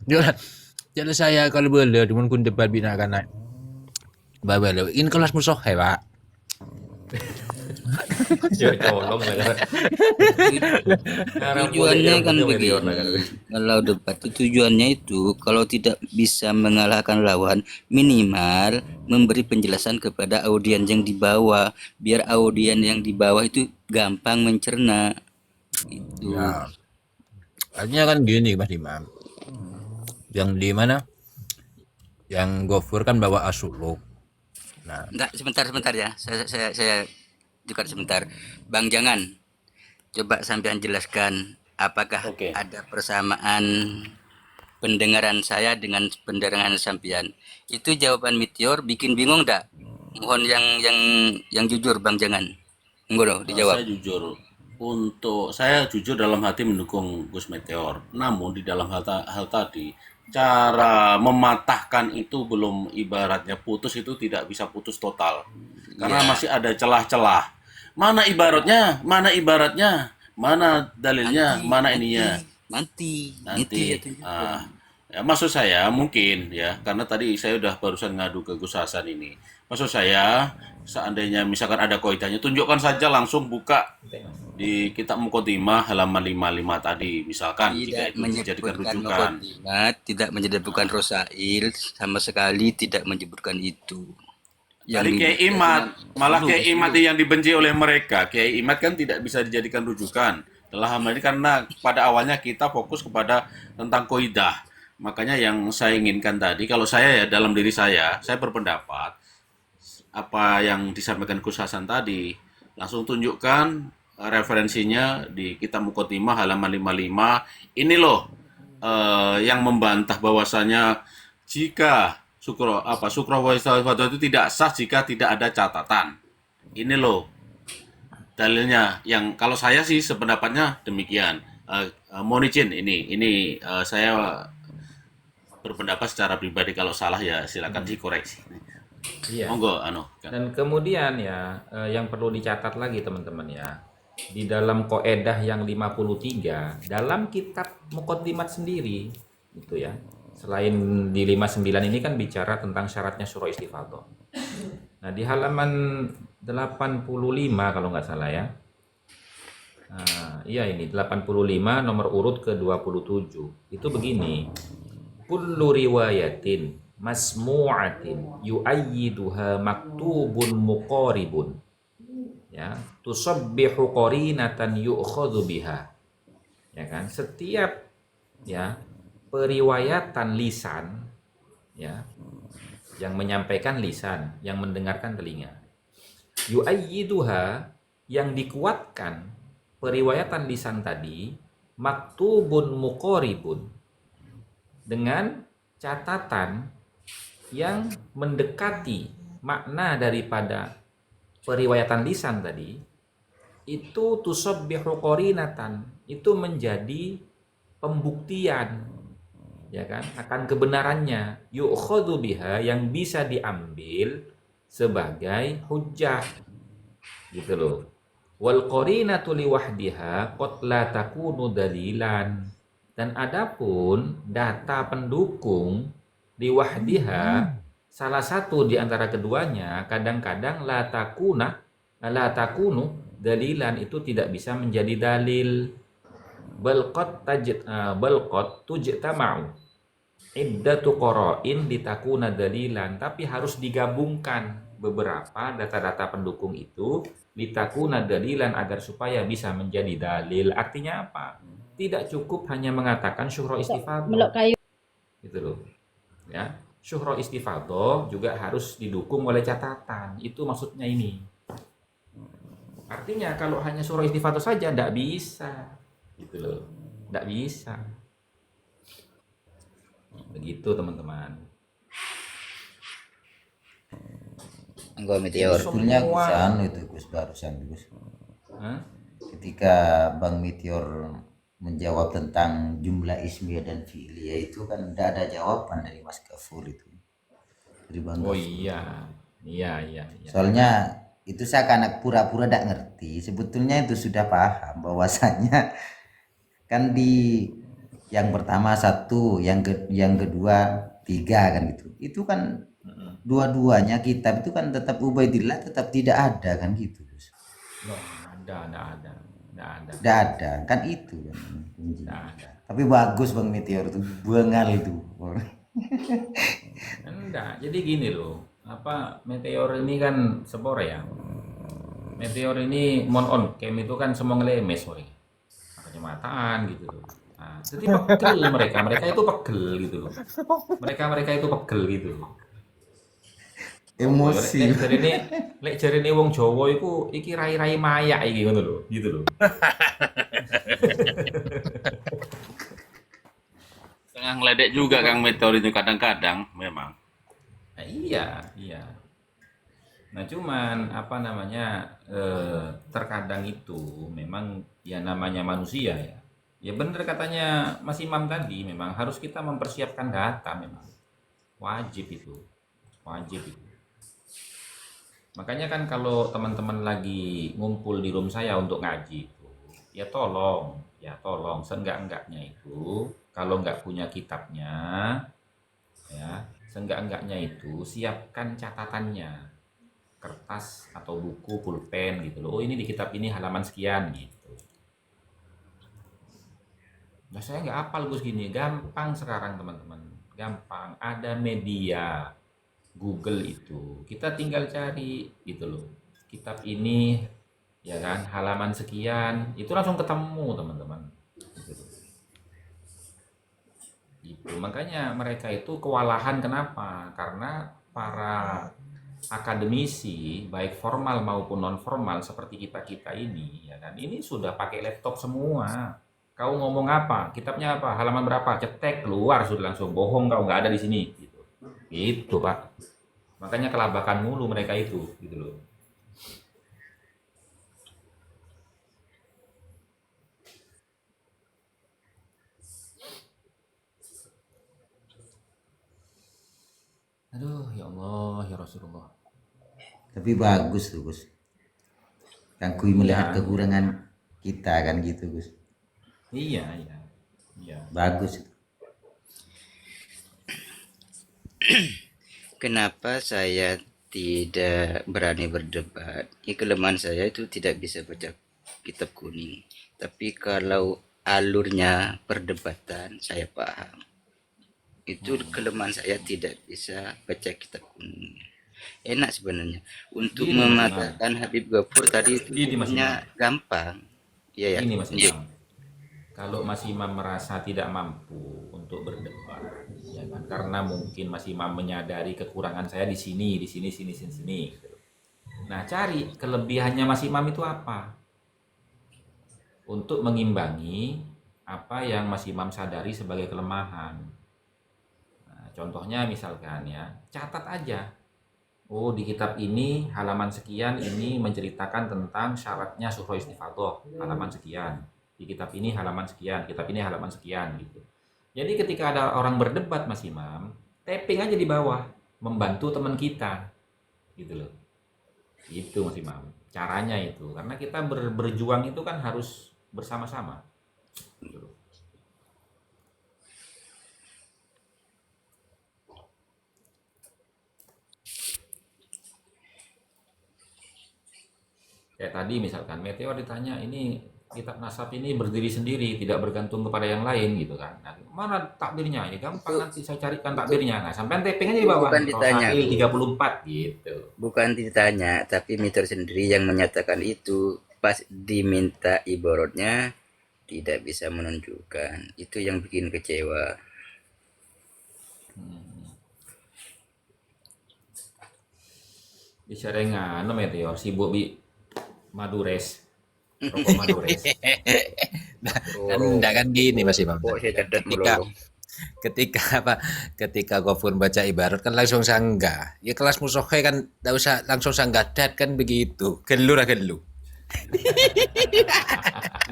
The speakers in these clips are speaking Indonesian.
Jangan, jangan saya kalau boleh, cuman kun debat binakan naik. Bawa ini kelas musuh ya pak. Ya colong lah kan. Ngarang Tujuannya yang kan penting meteor lah kan. begini, kalau debat itu tujuannya itu kalau tidak bisa mengalahkan lawan, minimal memberi penjelasan kepada audien yang di bawah, biar audien yang di bawah itu gampang mencerna. Itu Ya, artinya kan gini Mas Imam. Yang di mana? Yang Gofur kan bawa Asuluk. Nah, enggak, sebentar ya, saya juga sebentar, Bang, jangan coba sampean jelaskan apakah Oke. ada persamaan pendengaran saya dengan pendengaran sampean. Itu jawaban Meteor bikin bingung enggak? Mohon yang jujur, Bang, jangan. Enggak dijawab. Saya jujur, untuk saya jujur dalam hati mendukung Gus Meteor. Namun di dalam hal tadi, cara mematahkan itu belum ibaratnya putus itu tidak bisa putus total. Karena Ya, masih ada celah-celah. Mana ibaratnya, mana ibaratnya, mana dalilnya, nanti mana nanti ininya. nanti itu Nanti ya tunjukkan. ya maksud saya mungkin ya karena tadi saya udah barusan ngadu ke Gus Hasan ini. Maksud saya seandainya misalkan ada koidahnya tunjukkan saja langsung buka di kitab Muqaddimah halaman 55 tadi misalkan jika Tidak itu dijadikan menyebutkan rujukan. mukaddimat, tidak menyebutkan rosail, sama sekali tidak menyebutkan itu. Yang Tadi Kiai dibaca cuma Imad, malah dulu, Kiai Imad dulu. yang dibenci oleh mereka. Kiai Imad kan tidak bisa dijadikan rujukan. Dalam hal ini karena pada awalnya kita fokus kepada tentang koidah. Makanya yang saya inginkan tadi, kalau saya ya dalam diri saya berpendapat apa yang disampaikan Gus Hasan tadi, langsung tunjukkan referensinya di kitab Muqaddimah halaman 55. Ini loh yang membantah bahwasanya jika sukro itu tidak sah jika tidak ada catatan. Ini loh dalilnya yang kalau saya sih sependapatnya demikian. Mohon izin ini saya berpendapat secara pribadi kalau salah ya silakan dikoreksi. Iya. Monggo anu. Dan kemudian ya, yang perlu dicatat lagi teman-teman ya, di dalam Qaedah yang 53, dalam kitab Muqaddimat sendiri, gitu ya, selain di 59 ini kan bicara tentang syaratnya surah istifadhah. Nah, di halaman 85 kalau nggak salah ya, nah, iya ini 85 nomor urut ke-27, itu begini, kullu riwayatin masmu'atin yu'ayyiduha maktubun muqaribun, ya, tusabbihu qarinatan yu'khadhu biha, ya kan, setiap ya periwayatan lisan, ya, yang menyampaikan lisan, yang mendengarkan telinga, yu'ayyiduha, yang dikuatkan periwayatan lisan tadi, maktubun muqaribun, dengan catatan yang mendekati makna daripada periwayatan lisan tadi, itu tusabbihu qarinatan, itu menjadi pembuktian, ya kan, akan kebenarannya, yu'khadhu biha, yang bisa diambil sebagai hujjah, gitu loh. Wal qarinatu liwahdiha qad la takunu dalilan, dan adapun data pendukung liwahdiha, salah satu di antara keduanya, kadang-kadang la takunu dalilan, itu tidak bisa menjadi dalil. Balqat tujtama'u iddatu qara'in litakuna dalilan, tapi harus digabungkan beberapa data-data pendukung itu litakuna dalilan, agar supaya bisa menjadi dalil. Artinya apa? Tidak cukup hanya mengatakan syuhra istifadhah, gitu loh. Ya, syuhra istifadhah juga harus didukung oleh catatan. Itu maksudnya ini. Artinya kalau hanya syuhra istifadhah saja tidak bisa, gitu loh. Tidak bisa. Begitu teman-teman. Enggak, Jadi Meteor. Sebetulnya semua Gus itu Gus barusan Gus. Hah? Ketika Bang Meteor menjawab tentang jumlah ismiyah dan fi'liyah itu kan tidak ada jawaban dari Mas Gafur itu. Dari Bang Oh Gafur. iya. Iya. Soalnya itu saya karena pura-pura tidak ngerti. Sebetulnya itu sudah paham bahwasanya kan di yang pertama satu, yang kedua tiga kan gitu. Itu kan dua-duanya kitab itu kan tetap Ubaidillah tetap tidak ada kan gitu. Gus. Loh, nggak ada, Tidak ada kan itu kan kuncinya. nggak ada. Tapi bagus Bang Meteor itu, bengal itu. Enggak, jadi gini loh, apa Meteor ini kan Spore ya. Meteor ini mon on cam itu kan semua ngelemes woy. Kacamataan gitu loh. Nah, jadi pegel mereka itu pegel gitu loh. Mereka itu pegel gitu loh. Emosi. Lek jarine wong Jawa iku iki rai-rai mayak iki ngono lho, gitu loh. Tengah ngeledek juga Kang Meteor itu kadang-kadang memang. Nah, iya. Nah, cuman apa namanya terkadang itu memang ya namanya manusia ya. Ya bener katanya Mas Imam tadi, memang harus kita mempersiapkan data memang. Wajib itu. Wajib itu. Makanya kan kalau teman-teman lagi ngumpul di room saya untuk ngaji itu, ya tolong seenggak-enggaknya itu kalau nggak punya kitabnya, ya seenggak-enggaknya itu siapkan catatannya, kertas atau buku, pulpen gitu loh. Oh ini di kitab ini halaman sekian gitu. Nah saya nggak hafal Gus gini, gampang sekarang teman-teman, gampang. Ada media Google itu, kita tinggal cari gitu loh. Kitab ini ya kan halaman sekian, itu langsung ketemu teman-teman. Gitu loh. Gitu. Makanya mereka itu kewalahan kenapa? Karena para akademisi baik formal maupun non formal seperti kita-kita ini ya kan ini sudah pakai laptop semua. Kau ngomong apa? Kitabnya apa? Halaman berapa? Cetek keluar sudah langsung. Bohong kau nggak ada di sini gitu. Gitu, Pak. Makanya kelabakan mulu mereka itu gitu loh. Aduh, ya Allah, ya Rasulullah. Tapi bagus tuh Gus. Kang Kui melihat Iya. kekurangan kita kan gitu Gus. Iya. Bagus itu. Kenapa saya tidak berani berdebat? Kelemahan saya itu tidak bisa baca kitab kuning. Tapi kalau alurnya perdebatan saya paham. Itu kelemahan saya tidak bisa baca kitab kuning. Enak sebenarnya untuk Gini, Mas mematahkan Habib Ghafour tadi itu Gini, Mas sebenarnya gampang. Iya ya. Ini Mas Iya. Imam. Kalau Mas Imam merasa tidak mampu untuk berdebat, ya kan? Karena mungkin Mas Imam menyadari kekurangan saya di sini. Gitu. Nah, cari kelebihannya Mas Imam itu apa? Untuk mengimbangi apa yang Mas Imam sadari sebagai kelemahan. Nah, contohnya misalkan ya, catat aja. Oh, di kitab ini halaman sekian ini menceritakan tentang syaratnya suhro istifadhah, halaman sekian. Di kitab ini halaman sekian, kitab ini halaman sekian gitu. Jadi ketika ada orang berdebat Mas Imam, tapping aja di bawah, membantu teman kita. Gitu loh. Itu Mas Imam. Caranya itu, karena kita berjuang itu kan harus bersama-sama. Gitu loh. Kayak tadi misalkan Meteor ditanya ini kitab nasab ini berdiri sendiri tidak bergantung kepada yang lain gitu kan. Nah, mana takbirnya? Ya gampang nanti saya carikan takbirnya. Nah, sampai tapping aja di bawah. Bukan ditanya, Rosail Bu. 34 gitu. Bukan ditanya, tapi Meteor sendiri yang menyatakan itu pas diminta ibaratnya tidak bisa menunjukkan. Itu yang bikin kecewa. Disarengan no Meteor sibuk bi Madures. Rokok Madures. Kan enggak kan gini Mas Imam. Kok saya catat Ketika melolong. ketika apa? Ketika Gofur baca ibarat kan langsung sanggah. Ya kelas musohe kan enggak usah langsung sanggah dat kan begitu. Gelu ra gelu.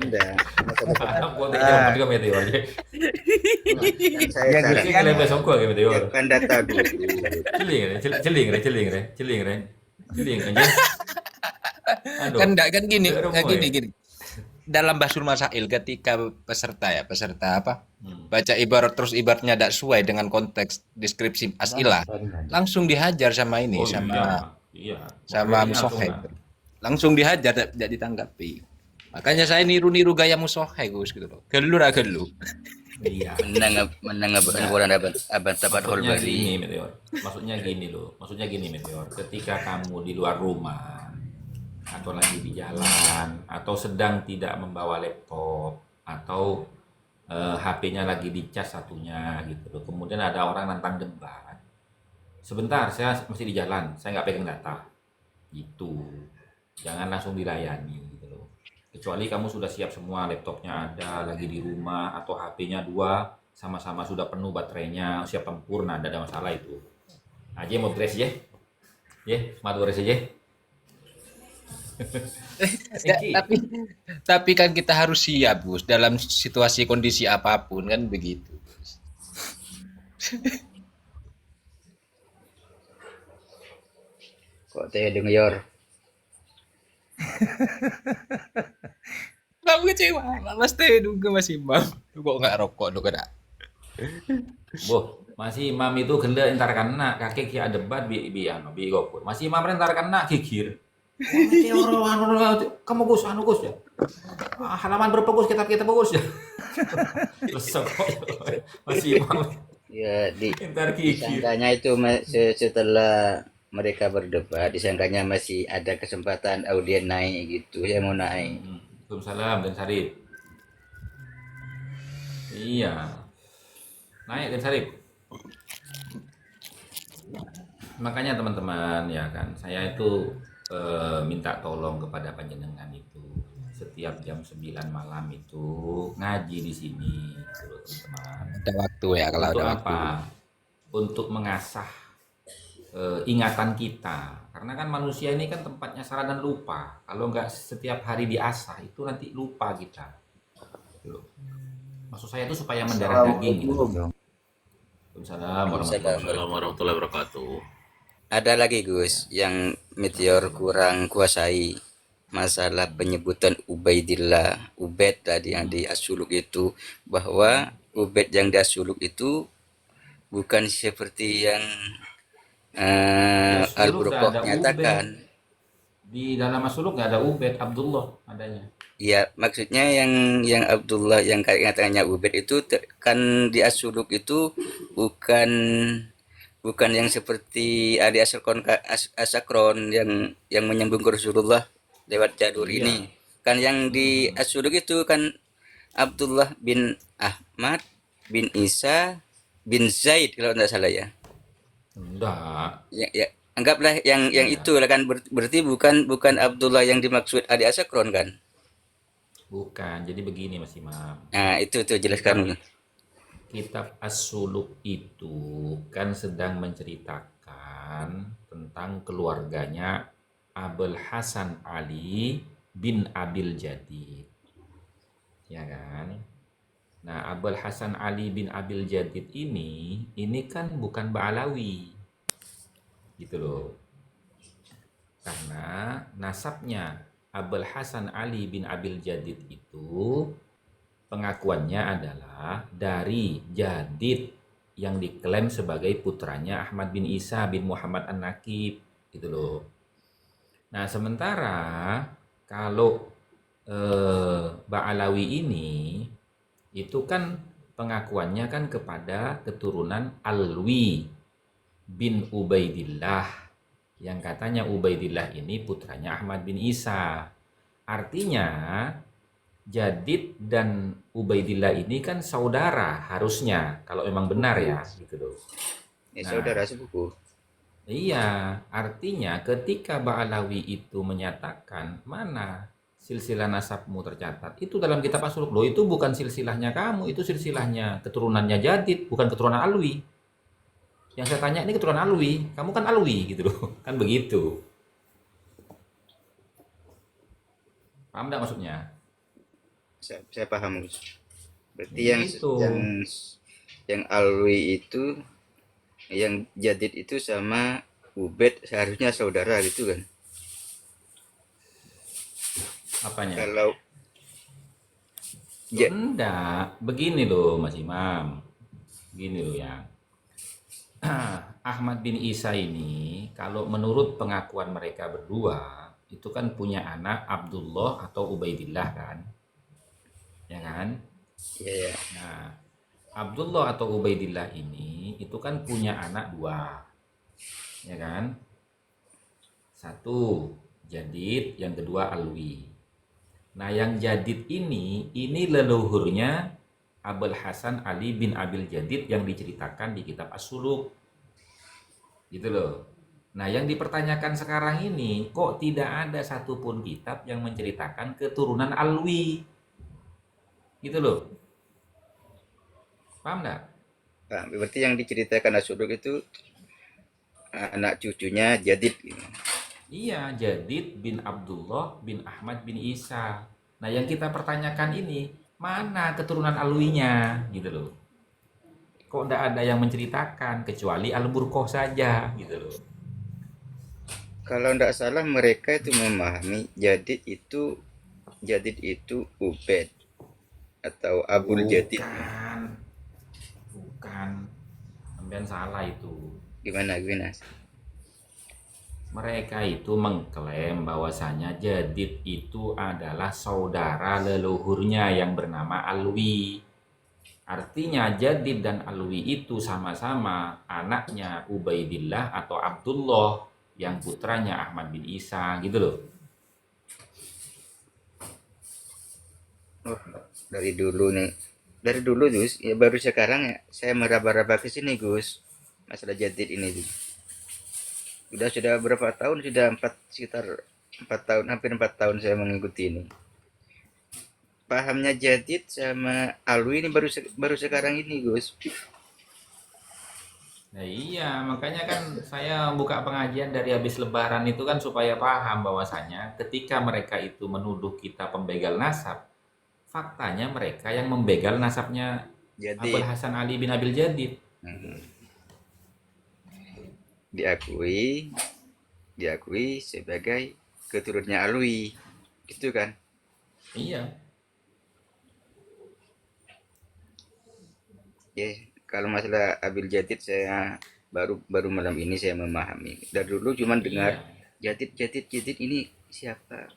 Enggak. Gua tak jawab juga Meteor. Saya Ini saran. kalian besok gua kayak Meteor. Siapkan data dulu. Celing anjir. Aduh. Kan enggak kan gini, Udah kan mulai. gini. dalam Basul Masail ketika peserta apa baca ibarat terus ibaratnya tidak sesuai dengan konteks deskripsi asilah, langsung dihajar sama ini Oh sama iya, sama materinya langsung Musohe. Langsung dihajar tidak ditanggapi. Makanya saya niru-niru gaya Musohe Gus gitu loh. Gelu ra gelu. iya. menang orang abang tapat hol Maksudnya bari. gini, Meteor. Maksudnya gini, Meteor. Ketika kamu di luar rumah atau lagi di jalan atau sedang tidak membawa laptop atau HP-nya lagi dicas satunya gitu loh. Kemudian ada orang nantang debat. Sebentar, saya masih di jalan, saya nggak pegang data. Gitu. Jangan langsung dilayani gitu loh. Kecuali kamu sudah siap semua, laptopnya ada, lagi di rumah atau HP-nya dua, sama-sama sudah penuh baterainya, siap tempur, nah tidak ada masalah itu. Aja mau beres ya? Ya, mau beres aja. Ya, tapi kan kita harus siap Gus dalam situasi kondisi apapun kan begitu. Kok teh dengar Kamu kecewa, Mas teh juga masih Imam. Lu kok nggak rokok lu kena? Boh, masih imam itu genda entar kena kakek ki ada debat bi gopur. Masih imam entar kena gigir. Kamu Gus, anu Gus ya. Halaman berapa Gus, kitab Gus ya. Lesok masih imam ya entar gigir. disangkanya itu setelah mereka berdebat disangkanya masih ada kesempatan audien naik gitu yang mau naik. Waalaikumsalam dan Sarip. Iya. Naik dan Sarip. Makanya teman-teman ya kan, saya itu minta tolong kepada panjenengan itu setiap jam 9 malam itu ngaji di sini gitu loh, teman-teman. Ada waktu ya kalau Untuk ada waktu. apa? Untuk mengasah ingatan kita. Karena kan manusia ini kan tempatnya salah dan lupa. Kalau nggak setiap hari diasah itu nanti lupa kita. Gitu loh. Maksud saya itu supaya mendarah daging gitu. Waalaikumsalam Assalamualaikum warahmatullahi wabarakatuh. Ada lagi Gus yang Meteor kurang kuasai masalah penyebutan Ubaidillah, Ubed tadi yang di As-Suluk itu, bahwa Ubed yang di As-Suluk itu bukan seperti yang As-Suluk Al-Burqah nggak ada nyatakan. Di dalam As-Suluk nggak ada Ubed, Abdullah adanya. Iya, maksudnya yang Abdullah yang kayak katanya Ubed itu kan di As-Suluk itu bukan yang seperti Ali Asakron yang menyambung ke Rasulullah lewat jalur Iya. ini. Kan yang di As-Suluk itu kan Abdullah bin Ahmad bin Isa bin Zaid kalau tidak salah ya. Enggak. Ya, anggaplah yang itu lah kan berarti bukan Abdullah yang dimaksud Ali Asakron kan. Bukan. Jadi begini Mas Imam. Nah, itu jelaskan. Kitab As-Suluk itu kan sedang menceritakan tentang keluarganya Abul Hasan Ali bin Abil Jadid. Ya kan? Nah, Abul Hasan Ali bin Abil Jadid ini kan bukan Ba'alawi. Gitu loh. Karena nasabnya Abul Hasan Ali bin Abil Jadid itu pengakuannya adalah dari Jadid yang diklaim sebagai putranya Ahmad bin Isa bin Muhammad An-Nakib gitu loh. Nah, sementara kalau Ba'alawi ini itu kan pengakuannya kan kepada keturunan Alwi bin Ubaidillah yang katanya Ubaidillah ini putranya Ahmad bin Isa. Artinya Jadid dan Ubaidillah ini kan saudara harusnya kalau memang benar ya gitu loh. Ya, saudara sepupu. Iya, artinya ketika Ba'alawi itu menyatakan mana silsilah nasabmu tercatat, itu dalam kitab As-Suluk loh, itu bukan silsilahnya kamu, itu silsilahnya keturunannya Jadid, bukan keturunan Alwi. Yang saya tanya ini keturunan Alwi, kamu kan Alwi gitu loh, kan begitu. Paham nggak maksudnya? Saya paham Gus. Berarti Itu. yang Alwi itu yang Jadid itu sama Ubed seharusnya saudara gitu kan. Apanya? Ja- Enggak, begini loh Mas Imam. Begini loh ya. Ahmad bin Isa ini kalau menurut pengakuan mereka berdua itu kan punya anak Abdullah atau Ubaidillah kan, ya kan? Iya, ya. Nah, Abdullah atau Ubaidillah ini itu kan punya anak dua, ya kan? Satu Jadid, yang kedua Alwi. Nah, yang Jadid ini leluhurnya Abul Hasan Ali bin Abil Jadid yang diceritakan di kitab As-Suluk. Gitu loh. Nah, yang dipertanyakan sekarang ini, kok tidak ada satupun kitab yang menceritakan keturunan Alwi? Gitu loh. Paham nggak? Nah, berarti yang diceritakan Asuduk itu anak cucunya Jadid. Iya, Jadid bin Abdullah bin Ahmad bin Isa. Nah, yang kita pertanyakan ini, mana keturunan Alwinya? Gitu loh. Kok tidak ada yang menceritakan, kecuali Al-Burqoh saja, gitu loh. Kalau tidak salah mereka itu memahami Jadid itu Ubed atau Abul Jadid. Bukan. Sampean salah itu. Gimana? Mereka itu mengklaim bahwasanya Jadid itu adalah saudara leluhurnya yang bernama Alwi. Artinya Jadid dan Alwi itu sama-sama anaknya Ubaidillah atau Abdullah yang putranya Ahmad bin Isa, gitu loh. Oh, dari dulu nih. Dari dulu Gus, ya baru sekarang ya saya meraba-raba ke sini Gus. Masalah Jadid ini Gus. Sudah berapa tahun? Sekitar 4 tahun, hampir 4 tahun saya mengikuti ini. Pahamnya Jadid sama Alwi ini baru sekarang ini Gus. Nah iya, makanya kan saya buka pengajian dari habis lebaran itu kan supaya paham bahwasanya ketika mereka itu menuduh kita pembegal nasab, faktanya mereka yang membegal nasabnya Abul Jadid Hasan Ali bin Abil Jadid. diakui sebagai keturunannya Alwi, gitu kan? Iya, Ya, kalau masalah Abil Jadid saya baru malam ini saya memahami. Dari dulu cuman dengar iya. Jadid ini siapa?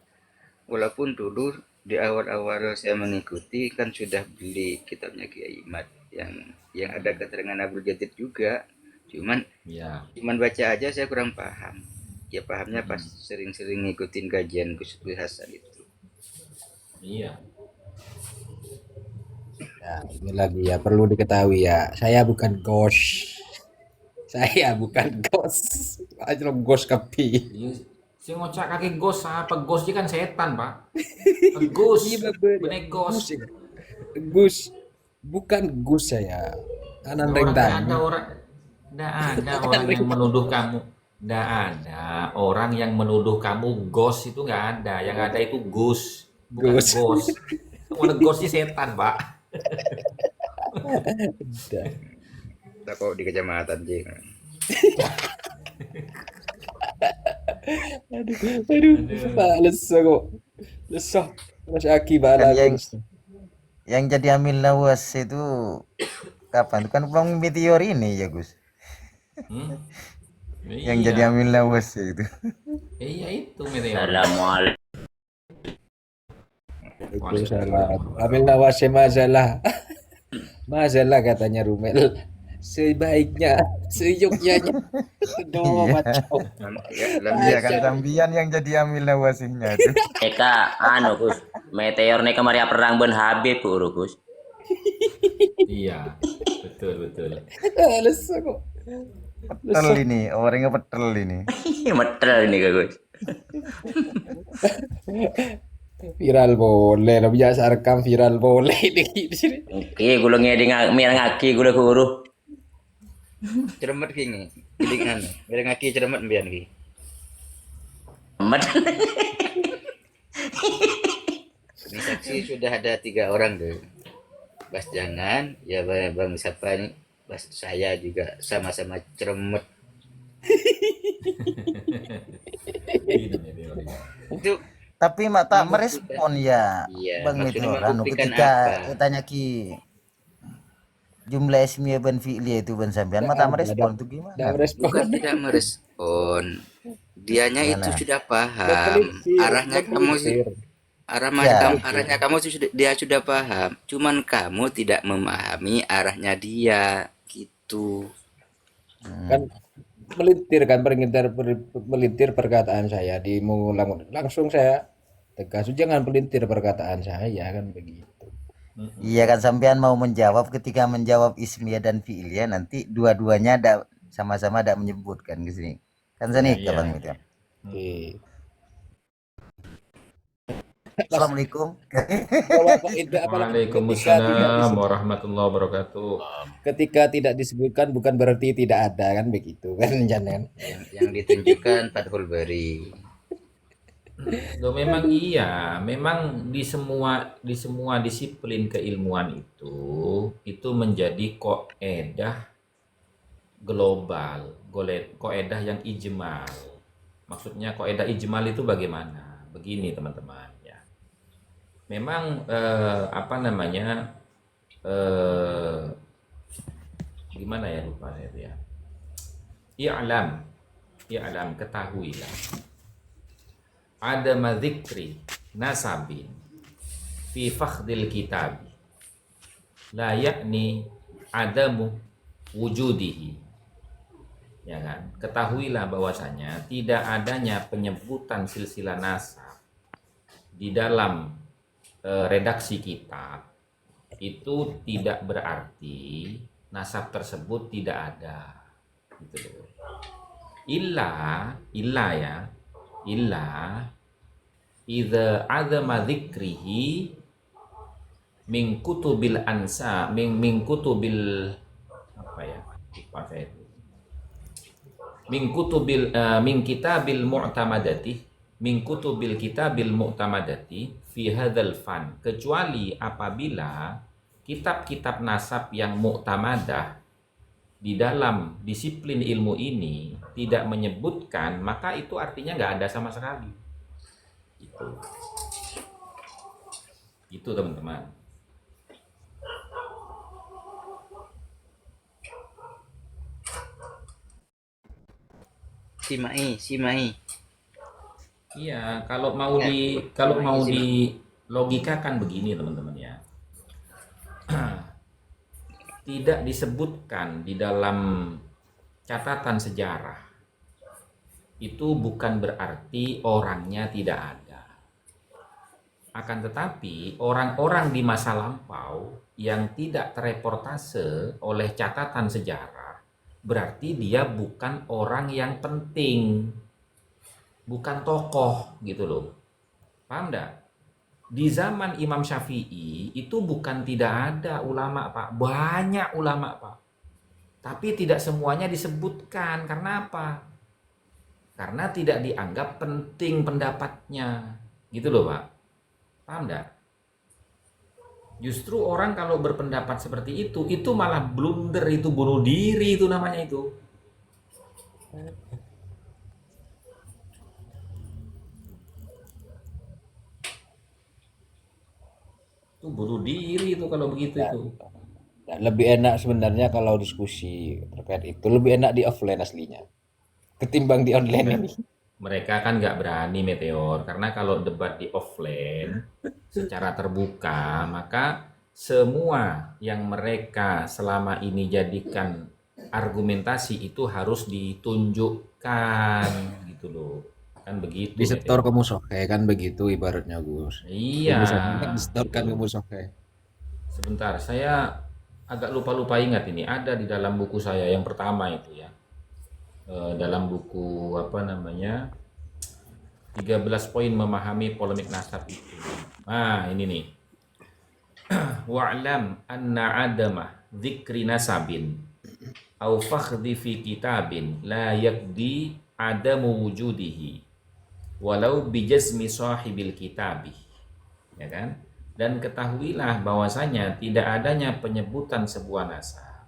Walaupun dulu di awal-awal saya mengikuti kan sudah beli kitabnya Kiai Imad yang ada keterangan Abdul Jadid juga. Cuman Iya. baca aja saya kurang paham. Ya pahamnya pas sering-sering ngikutin kajian Gus Hasan itu. Iya. Ya, ini lagi ya perlu diketahui ya, saya bukan ghost. Saya bukan ghost. Aja ghost kapi. Iya. Si ngocak kaki ghost apa? Ghost kan setan, Pak. Ghost, Iya bener ya. benek Gus, ghost. ya. Gus, bukan Gus saya. Kanan ring tadi. Nggak ada orang yang menuduh kamu. Nggak ada orang yang menuduh kamu ghost itu nggak ada. Yang ada itu Gus, bukan Gus. ghost. Mana ghost sih setan, Pak. Udah. Kita kok di kecamatan sih. Aduh, Pak lesah kok. Lesah. Mas Aki bala Kan aku lesah. yang jadi amil lawas itu kapan? Kan pulang meteor ini ya Gus. Hmm? Yang Iya. jadi amil lawas itu. Iya itu meteor. Itu salah. Ambil nawase masalah. Masalah katanya Rumel. Sebaiknya, seyuknya. Aduh, Iya. macam. Iya kan Zambian yang jadi amil lawasnya itu. Eka Gus meteor nih kemarin perang ben Habib Gus. Iya, betul betul. Lesah kok. Petel ini, orangnya petel ini. Metel ini Gus. Viral boleh, lo biasa rekam viral boleh di sini. Oke, gula ngeding mir ngaki gula kuru. Cermet gini, gilingan. Biar ngaki cermet mbian ki. Met. Ini saksi sudah ada 3 orang tuh. Bas jangan, ya Bang siapa nih? Bas saya juga sama-sama cermet. Ini meteor. Itu Tapi mak tak Membuktikan. merespon ya Iya, Bang maksudnya Meteor anu membuktikan ketika apa? tanya ki jumlah ismiyah dan fi'liyah itu ban sampean Nggak mak tak ada, merespon tuh nggak gimana tuh? merespon. Bukan tidak merespon. Dianya itu Gimana? sudah paham. Menelisir, Arahnya kamu menelisir. Ya, arahnya kamu dia sudah paham. Cuman kamu tidak memahami arahnya dia gitu. Kan melintir kan, melintir perkataan saya, mengulang langsung saya tegas, jangan pelintir perkataan saya kan begitu. iya kan sampean mau menjawab ketika menjawab ismiyah dan fi'liyah nanti dua-duanya ada sama-sama ada menyebutkan ke sini. Kan Ya, senika Iya, Bang iya. Meteor. oke. Mas, Assalamualaikum. bahwa kaidah apalagi Waalaikumsalam warahmatullahi wabarakatuh. ketika tidak disebutkan bukan berarti tidak ada kan begitu kan jangan. Yang ditunjukkan Fathul Bari. Loh, memang iya, memang di semua disiplin keilmuan itu menjadi kaidah global, kaidah yang ijmal. Maksudnya kaidah ijmal itu bagaimana? Begini teman-teman ya. Memang apa namanya gimana ya lupa saya itu ya. I'lam, ketahuilah. Ada madzikri nasabin fi fakhdil kitab la yakni adamu wujudihi, ya kan? Ketahuilah bahwasanya tidak adanya penyebutan silsilah nasab di dalam redaksi kitab itu tidak berarti nasab tersebut tidak ada, gitu loh. Illa ya, illa idza azama dzikrihi min kutubil ansa min kutubil apa ya, lupa saya itu, min kitabil mu'tamadati min kutubil kitabil mu'tamadati fi hadzal fan, kecuali apabila kitab-kitab nasab yang mu'tamadah di dalam disiplin ilmu ini tidak menyebutkan, maka itu artinya nggak ada sama sekali. Itu teman-teman. Simai. Iya, kalau mau dilogikakan begini teman-teman ya. Tidak disebutkan di dalam catatan sejarah itu bukan berarti orangnya tidak ada. Akan tetapi orang-orang di masa lampau yang tidak tereportase oleh catatan sejarah berarti dia bukan orang yang penting, bukan tokoh gitu loh. Paham enggak? Di zaman Imam Syafi'i itu bukan tidak ada ulama, Pak. Banyak ulama, Pak. Tapi tidak semuanya disebutkan. Karena apa? Karena tidak dianggap penting pendapatnya. Gitu loh, Pak. Paham enggak? Justru orang kalau berpendapat seperti itu malah blunder, itu bunuh diri, itu namanya itu. Itu bunuh diri itu kalau begitu itu. Nah, lebih enak sebenarnya kalau diskusi terkait itu lebih enak di offline aslinya ketimbang di online ini. Mereka kan nggak berani Meteor, karena kalau debat di offline secara terbuka, maka semua yang mereka selama ini jadikan argumentasi itu harus ditunjukkan gitu loh. Kan begitu Disetor ke Meteor. musoke kan begitu ibaratnya Gus. Iya, Disetorkan gitu. ke musoke. Sebentar, saya agak lupa ingat ini. Ada di dalam buku saya yang pertama itu ya. Dalam buku apa namanya, 13 poin memahami polemik nasab itu. Nah ini nih, wa'lam anna adama dzikri nasabin au fakhdhi fi kitabin la yakdi adamu wujudihi walau bijazmi sahibil kitabi, ya kan? Dan ketahuilah bahwasanya tidak adanya penyebutan sebuah nasab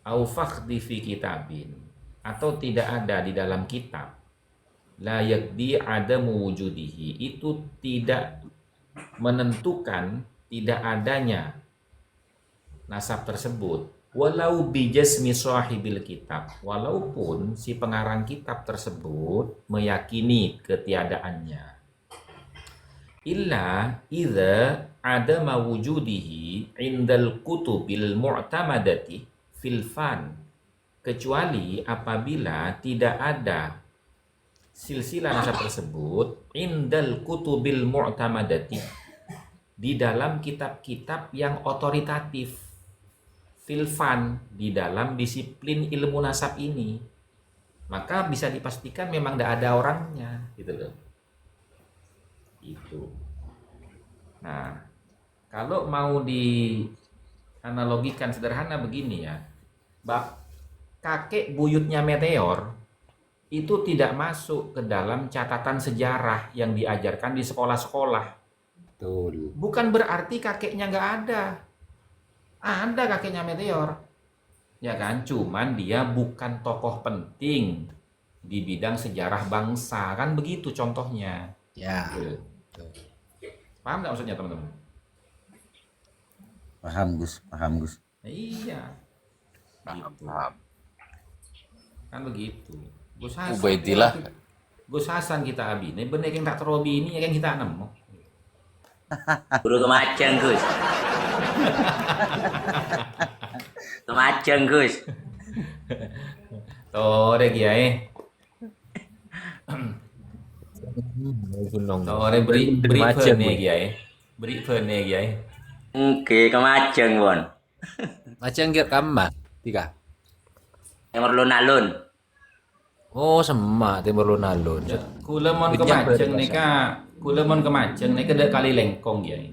au fakhdhi fi kitabin, atau tidak ada di dalam kitab, la yakdi adamu wujudihi, itu tidak menentukan tidak adanya nasab tersebut, walau bijasmi sahibil kitab, walaupun si pengarang kitab tersebut meyakini ketiadaannya. Illa idza adama wujudihi indal kutubil mu'tamadati fil fan, kecuali apabila tidak ada silsilah nasab tersebut indal kutubil mu'tamadati, di dalam kitab-kitab yang otoritatif, filfan, di dalam disiplin ilmu nasab ini, maka bisa dipastikan memang tidak ada orangnya, gitu loh. Itu. Nah, kalau mau dianalogikan sederhana begini ya, kakek buyutnya Meteor itu tidak masuk ke dalam catatan sejarah yang diajarkan di sekolah-sekolah. Betul. Bukan berarti kakeknya nggak ada. Ada kakeknya Meteor. Ya kan? Cuman dia bukan tokoh penting di bidang sejarah bangsa. Kan begitu contohnya. Ya. Gitu. Betul. Paham nggak maksudnya teman-teman? Paham Gus, paham Gus. Iya. Gitu. Kan begitu. Gus Hasan. Ubaidillah. Gus Hasan kita abi. Ini bener yang tak terobi ini yang kita nemu. Guru kemacang Gus. Kemacang Gus. Tore kiai. Tore beri fön nih kiai. Beri fön nih kiai. Oke, kemacang Bon. Macam kira kamma tiga. Yang alun-alun. Oh, semak timur lunalun. Kula mon Bijak kemaceng berarti nih kula mon kemaceng nih kedek kali lengkong kiai.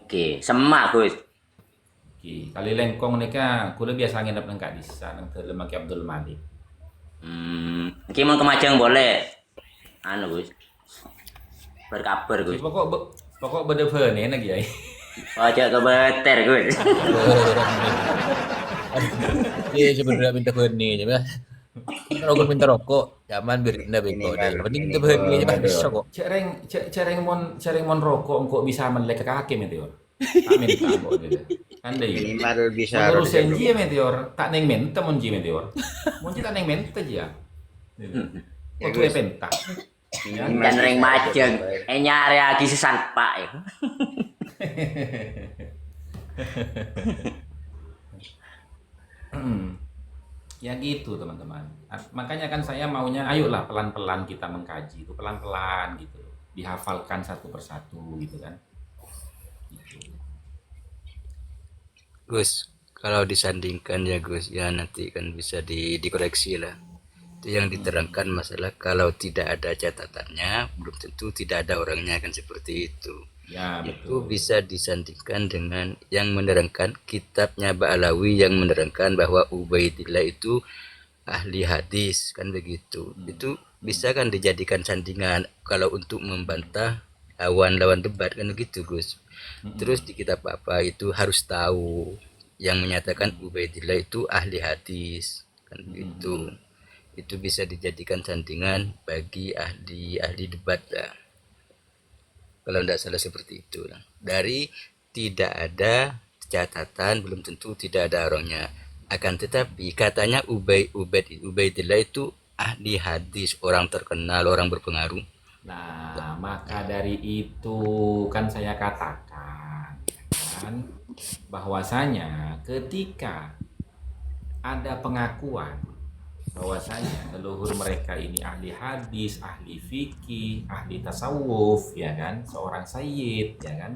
Oke, semak Gus. Ki, kali lengkong nih kula biasa nginep nang Kak Disa nang Telem Ki Abdul Malik. Oke, mau kemacang boleh. Anu Gus. Berkabar Ki, Gus. pokok bede fön nih kiai. Ojo kebeter Gus. Iya sebenarnya minta berni aja. Kalau gue minta rokok, zaman berinda beko deh. Penting minta berni aja bisa kok. Cereng mon rokok engkau bisa melek ke kaki Meteor. Tak minta kok gitu. Kan deh. Minimal bisa Menurut senji ya Meteor, tak neng mente monji Meteor. Monji tak neng mente aja. Waktu ya penta. Dan ring maceng. Nyari lagi sesan Pak ya. Ya gitu teman-teman. Makanya kan saya maunya ayolah pelan-pelan kita mengkaji itu pelan-pelan gitu. Dihafalkan satu persatu gitu kan. Gitu. Gus, kalau disandingkan ya Gus, ya nanti kan bisa dikoreksi lah. Itu yang diterangkan masalah kalau tidak ada catatannya, belum tentu tidak ada orangnya, kan seperti itu. Ya Itu betul. bisa disandingkan dengan yang menerangkan kitabnya Ba'alawi yang menerangkan bahwa Ubaidillah itu ahli hadis, kan begitu. Itu bisa kan dijadikan sandingan kalau untuk membantah lawan debat, kan begitu Gus. Terus di kitab apa itu harus tahu yang menyatakan Ubaidillah itu ahli hadis, kan begitu. Itu bisa dijadikan sandingan bagi ahli debat lah. Kalau tidak salah seperti itu lah. Dari tidak ada catatan belum tentu tidak ada orangnya. Akan tetapi katanya Ubaidillah itu ahli hadis, orang terkenal, orang berpengaruh. Nah, maka dari itu kan saya katakan kan bahwasanya ketika ada pengakuan bahwasanya leluhur mereka ini ahli hadis, ahli fikih, ahli tasawuf, ya kan, seorang sayyid, ya kan.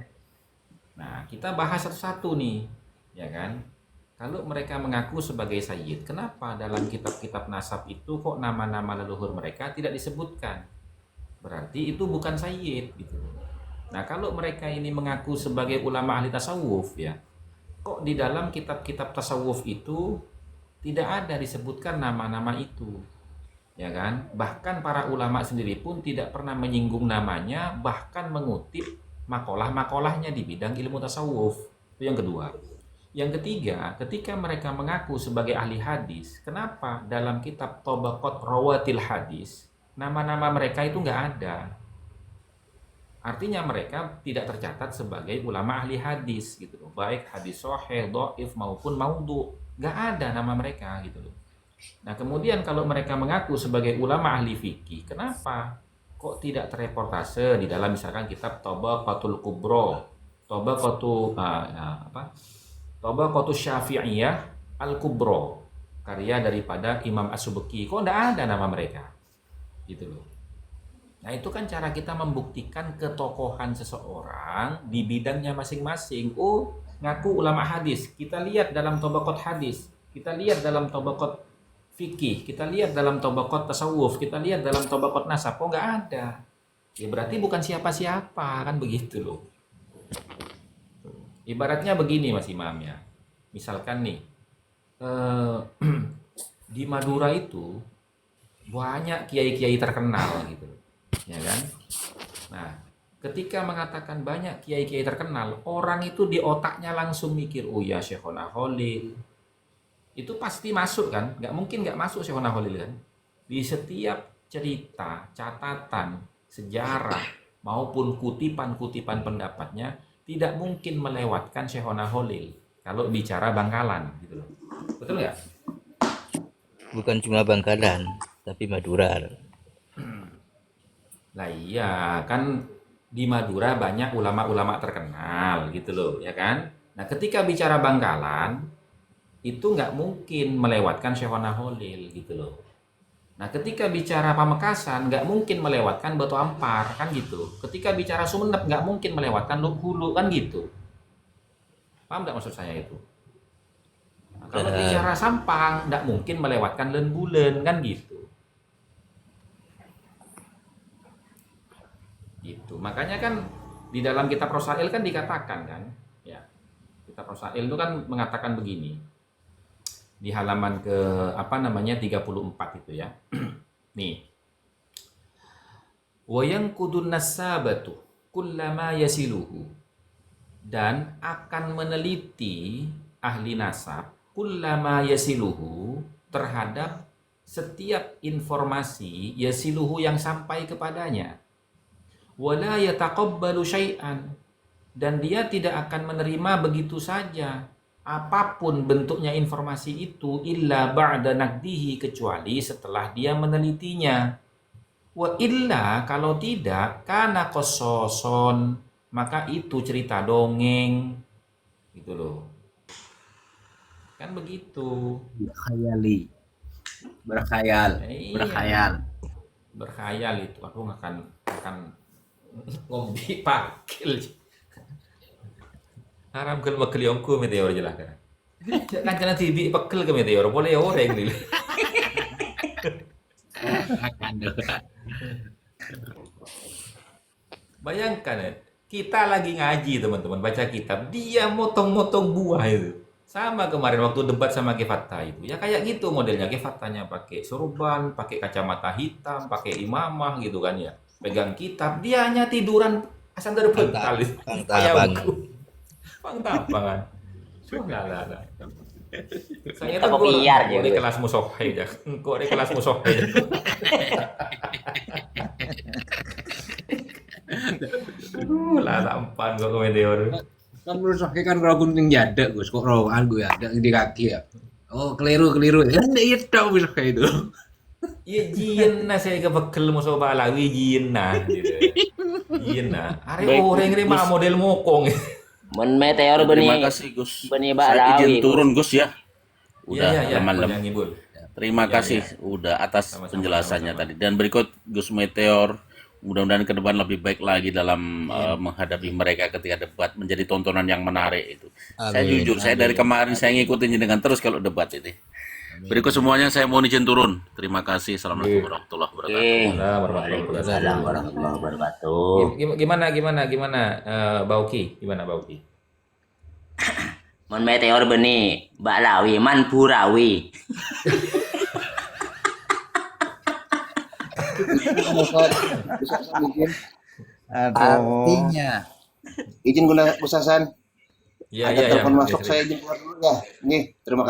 Nah, kita bahas satu-satu nih, ya kan. Kalau mereka mengaku sebagai sayyid, kenapa dalam kitab-kitab nasab itu kok nama-nama leluhur mereka tidak disebutkan? Berarti itu bukan sayyid gitu. Nah, kalau mereka ini mengaku sebagai ulama ahli tasawuf ya, kok di dalam kitab-kitab tasawuf itu tidak ada disebutkan nama-nama itu. Ya kan? Bahkan para ulama sendiri pun tidak pernah menyinggung namanya, bahkan mengutip makalah-makalahnya di bidang ilmu tasawuf. Itu yang kedua. Yang ketiga, ketika mereka mengaku sebagai ahli hadis, kenapa dalam kitab Tabaqat Rawatil Hadis nama-nama mereka itu nggak ada. Artinya mereka tidak tercatat sebagai ulama ahli hadis gitu loh. Baik hadis sahih, dhaif maupun maudhu. Nggak ada nama mereka gitu loh. Nah, kemudian kalau mereka mengaku sebagai ulama ahli fikih, kenapa kok tidak terreportase di dalam misalkan kitab Tabaqatul Kubra, Tabaqatus Syafi'iyah Al-Kubra, karya daripada Imam As-Subki. Kok nggak ada nama mereka? Gitu loh. Nah, itu kan cara kita membuktikan ketokohan seseorang di bidangnya masing-masing. Oh, ngaku ulama hadis. Kita lihat dalam tabaqat hadis, kita lihat dalam tabaqat fikih, kita lihat dalam tabaqat tasawuf, kita lihat dalam tabaqat nasab. Oh, nggak ada. Ya berarti bukan siapa-siapa, kan begitu loh. Ibaratnya begini Mas Imam ya. Misalkan nih, di Madura itu banyak kiai-kiai terkenal gitu loh. Ya kan? Nah, ketika mengatakan banyak kiai-kiai terkenal, orang itu di otaknya langsung mikir, oh ya Syekhona Khalil. Itu pasti masuk kan? Nggak mungkin nggak masuk Syekhona Khalil kan? Di setiap cerita, catatan, sejarah, maupun kutipan-kutipan pendapatnya, tidak mungkin melewatkan Syekhona Khalil kalau bicara Bangkalan gitu loh. Betul nggak? Bukan cuma Bangkalan, tapi Madura. Lah iya, kan di Madura banyak ulama-ulama terkenal gitu loh, ya kan? Nah, ketika bicara Bangkalan, itu nggak mungkin melewatkan Syekhona Khalil gitu loh. Nah, ketika bicara Pamekasan, nggak mungkin melewatkan Batu Ampar, kan gitu. Ketika bicara Sumenep, nggak mungkin melewatkan Luk Hulu, kan gitu. Paham nggak maksud saya itu? Nah, kalau bicara Sampang, nggak mungkin melewatkan Lembulen, kan gitu. Gitu. Makanya kan di dalam kitab Rosail kan dikatakan kan, ya. Kitab Rosail itu kan mengatakan begini. Di halaman ke 34 itu ya. Nih. Wa yanqudun nasabatu kullama yasiluhu. Dan akan meneliti ahli nasab kullama yasiluhu terhadap setiap informasi yasiluhu yang sampai kepadanya. Wala yataqabbalu syai'an, dan dia tidak akan menerima begitu saja apapun bentuknya informasi itu illa ba'da naqdihi, kecuali setelah dia menelitinya. Wa illa, kalau tidak, kana qassason, maka itu cerita dongeng gitu loh. Kan begitu. Berkhayal. Iya. Berkhayal itu. Aku akan ngombe pakil. Haram kan makliongku meteor jelas kan. Kan kena tibi pekel ke meteor boleh orang gitu. Bayangkan ya, kita lagi ngaji teman-teman, baca kitab, dia motong-motong buah itu. Sama kemarin waktu debat sama Kefatta itu. Ya kayak gitu modelnya. Kefattanya pakai sorban, pakai kacamata hitam, pakai imamah gitu kan ya. Pegang kitab, dia hanya tiduran asal dari bental itu. Pangtapangan. Lah. Saya tuh gue di kelas musohai aja. Kok di kelas musohai aja. Lah tampan gue komedior. Kan menurut saya kan kalau gunting jada Gus, kok rawan gue ada di kaki ya. Oh, keliru. Ya itu bisa kayak itu. Iya jien nah saya kebekel musuh balawi jien nah gitu. Jien nah. Are orang ini mah model mokong. Men meteor Terima kasih Gus. beni Saya balawi. izin turun Gus ya. Udah Iya, malam. Terima kasih udah atas penjelasannya tadi. Dan berikut Gus Meteor, mudah-mudahan ke depan lebih baik lagi dalam menghadapi mereka ketika debat, menjadi tontonan yang menarik itu. Saya jujur, saya dari kemarin saya ngikutin dengan terus kalau debat itu. Berikut semuanya saya mohon izin turun. Terima kasih. Assalamualaikum warahmatullahi wabarakatuh. Waalaikumsalam warahmatullahi wabarakatuh. Gimana Bauki? Gimana Bauki? Men meteor beni balawi man purawi. Artinya Izin guna usasan. Iya, Ada iya, ya, telepon udah masuk, Sarip. saya jemput dulu ya. Nih, Oh, terima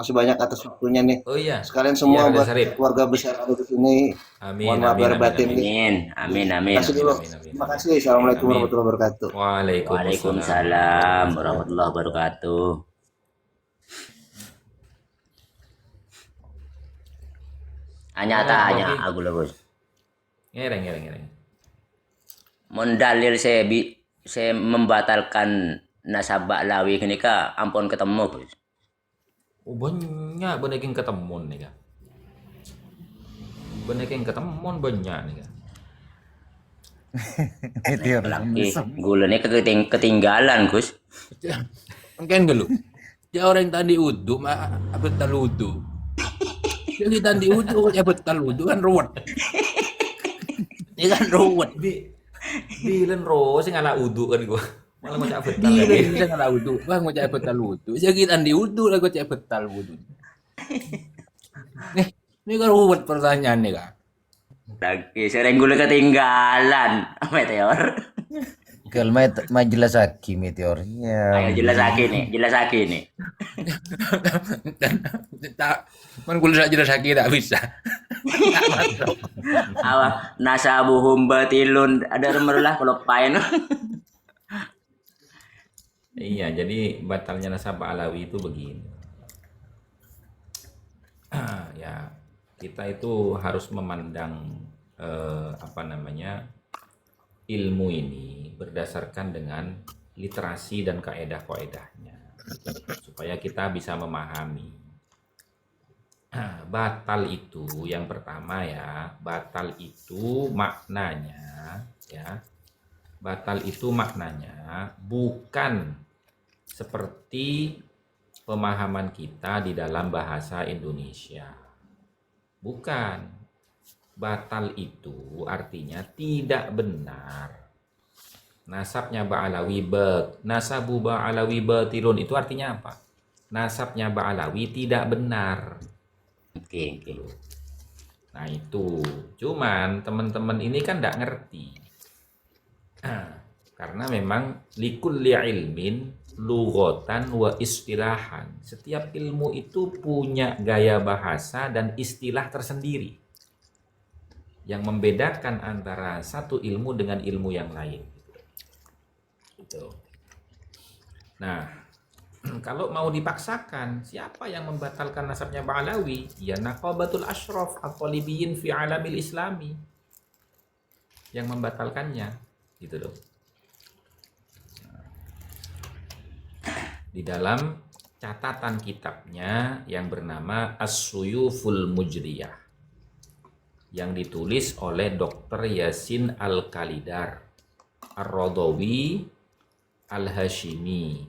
kasih banyak atas waktunya nih. oh iya. Sekalian Iya, semua Brother buat Sarip. keluarga besar ada di sini. Amin, Mohon maaf amin, lahir amin, batin amin. nih. Amin, amin, Terima amin. kasih Amin, dulu. amin, amin, Terima amin. kasih. Assalamualaikum Amin. warahmatullahi wabarakatuh. Waalaikumsalam warahmatullahi Waalaikumsalam wabarakatuh. warahmatullahi wabarakatuh. Hanya Oh, tak hanya berarti aku lah bos. ngereng, ngereng, ngereng. Mendalil saya membatalkan nasabah lawi ini kak ampun ketemu bos. Oh, banyak banyak yang ketemu nih kan. Banyak yang ketemu banyak nih kan. Meteor Lagi mesem. gulanya ketinggalan Gus. Kan gelo. Ya orang tadi udu mah apa taludu. Jadi tadi udu ya betal udu kan ruwet. Ini kan ruwet. Bilen ro sing ala udu kan gua. Malah mau cabut Di lagi. bisa ngala udu. Bang mau cek betal udu. Jadi tadi udu lah gue cek betal udu. Nih, ini kan ruwet pertanyaan nih kak. Lagi sering gula ketinggalan meteor. Kalau majelas lagi Meteor. Ya. Ayo jelas lagi nih. Tak, kan gue jelas lagi tak bisa. Awak nasabuhum batilun ada remerulah kalau pain. Iya, jadi batalnya nasabah alawi itu begini. Ya, kita itu harus memandang apa namanya ilmu ini berdasarkan dengan literasi dan kaedah-kaedahnya supaya kita bisa memahami. Batal itu yang pertama ya, batal itu maknanya ya. Batal itu maknanya bukan seperti pemahaman kita di dalam bahasa Indonesia. Bukan. Batal itu artinya tidak benar. Nasabnya Ba'alawi nasabu Ba'alawi batilun itu artinya apa? Nasabnya Ba'alawi tidak benar. Oke. Nah itu. Cuman teman-teman ini kan tidak ngerti. Karena memang likulli ilmin lughatan wa istilahan. Setiap ilmu itu punya gaya bahasa dan istilah tersendiri yang membedakan antara satu ilmu dengan ilmu yang lain. Gitu. Nah, kalau mau dipaksakan, siapa yang membatalkan nasabnya Ba'alawi? Ya Naqabatul Ashraf at-Talibiyin fi alamil Islami yang membatalkannya, gitu loh. Di dalam catatan kitabnya yang bernama As-Suyuful Mujriyah yang ditulis oleh Dr. Yasin Al-Kalidar Ar-Rodawi Al-Hashimi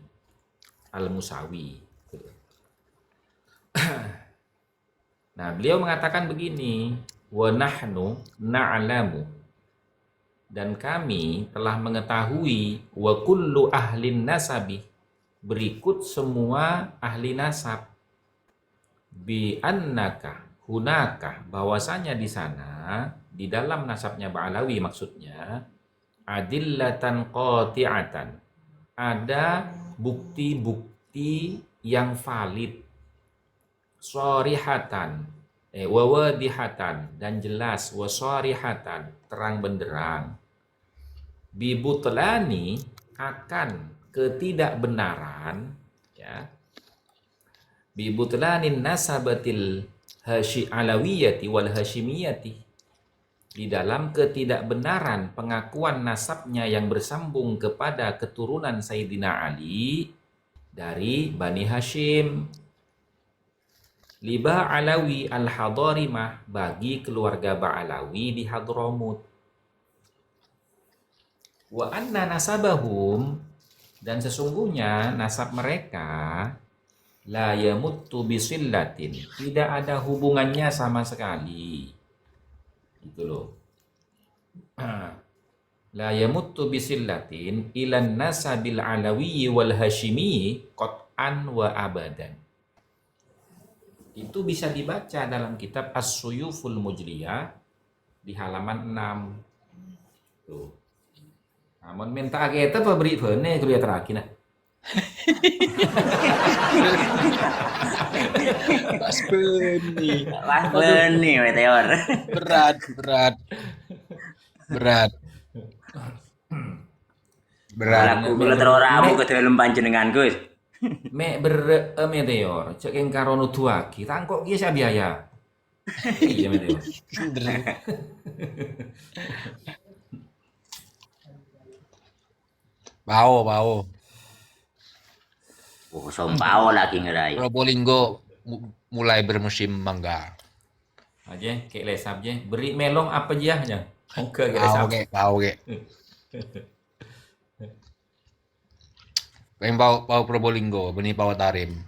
Al-Musawi. Nah, beliau mengatakan begini, wa nahnu na'lamu, dan kami telah mengetahui, wa kullu ahlin nasabi, berikut semua ahli nasab, bi annaka hunaka, bahwasanya di sana di dalam nasabnya Ba'alawi maksudnya adillatan qati'atan, ada bukti-bukti yang valid, sharihatan wawadihatan, dan jelas, washarihatan, terang benderang, bibutlani, akan ketidakbenaran ya, bibutlanin nasabatil alawiyati wal hashimiyati, di dalam ketidakbenaran pengakuan nasabnya yang bersambung kepada keturunan Sayyidina Ali dari Bani Hashim, liba alawi al-hadarimah, bagi keluarga Ba'alawi di Hadramut, wa anna nasabahum, dan sesungguhnya nasab mereka la yamuttu bisillatin, tidak ada hubungannya sama sekali, gitu loh. La yamuttu bisillatin ilan nasabil alawi wal hashimi qat'an wa abadan. Itu bisa dibaca dalam kitab As-Suyuful Mujriyah di halaman 6. Tuh. Namun minta kita apa beri bene kuliah terakhir nah. Mas Beni. Wah, Beni meteor. Berat, berat. Berat. Berat. Laku kula terora aku ke dalam panjenengan, Gus. Mek meteor, cek yang karono duagi, tangkok ki sak biaya. Iya meteor. Pao, pao. Oh, sompao lagi ngerai. Probolinggo mulai bermusim mangga. Aja kayak lesap aja. Beri melong apa aja ya? Oke, kayak Pao lesap. ke, pao ke. Pengen pao Probolinggo, benih pao Tarim.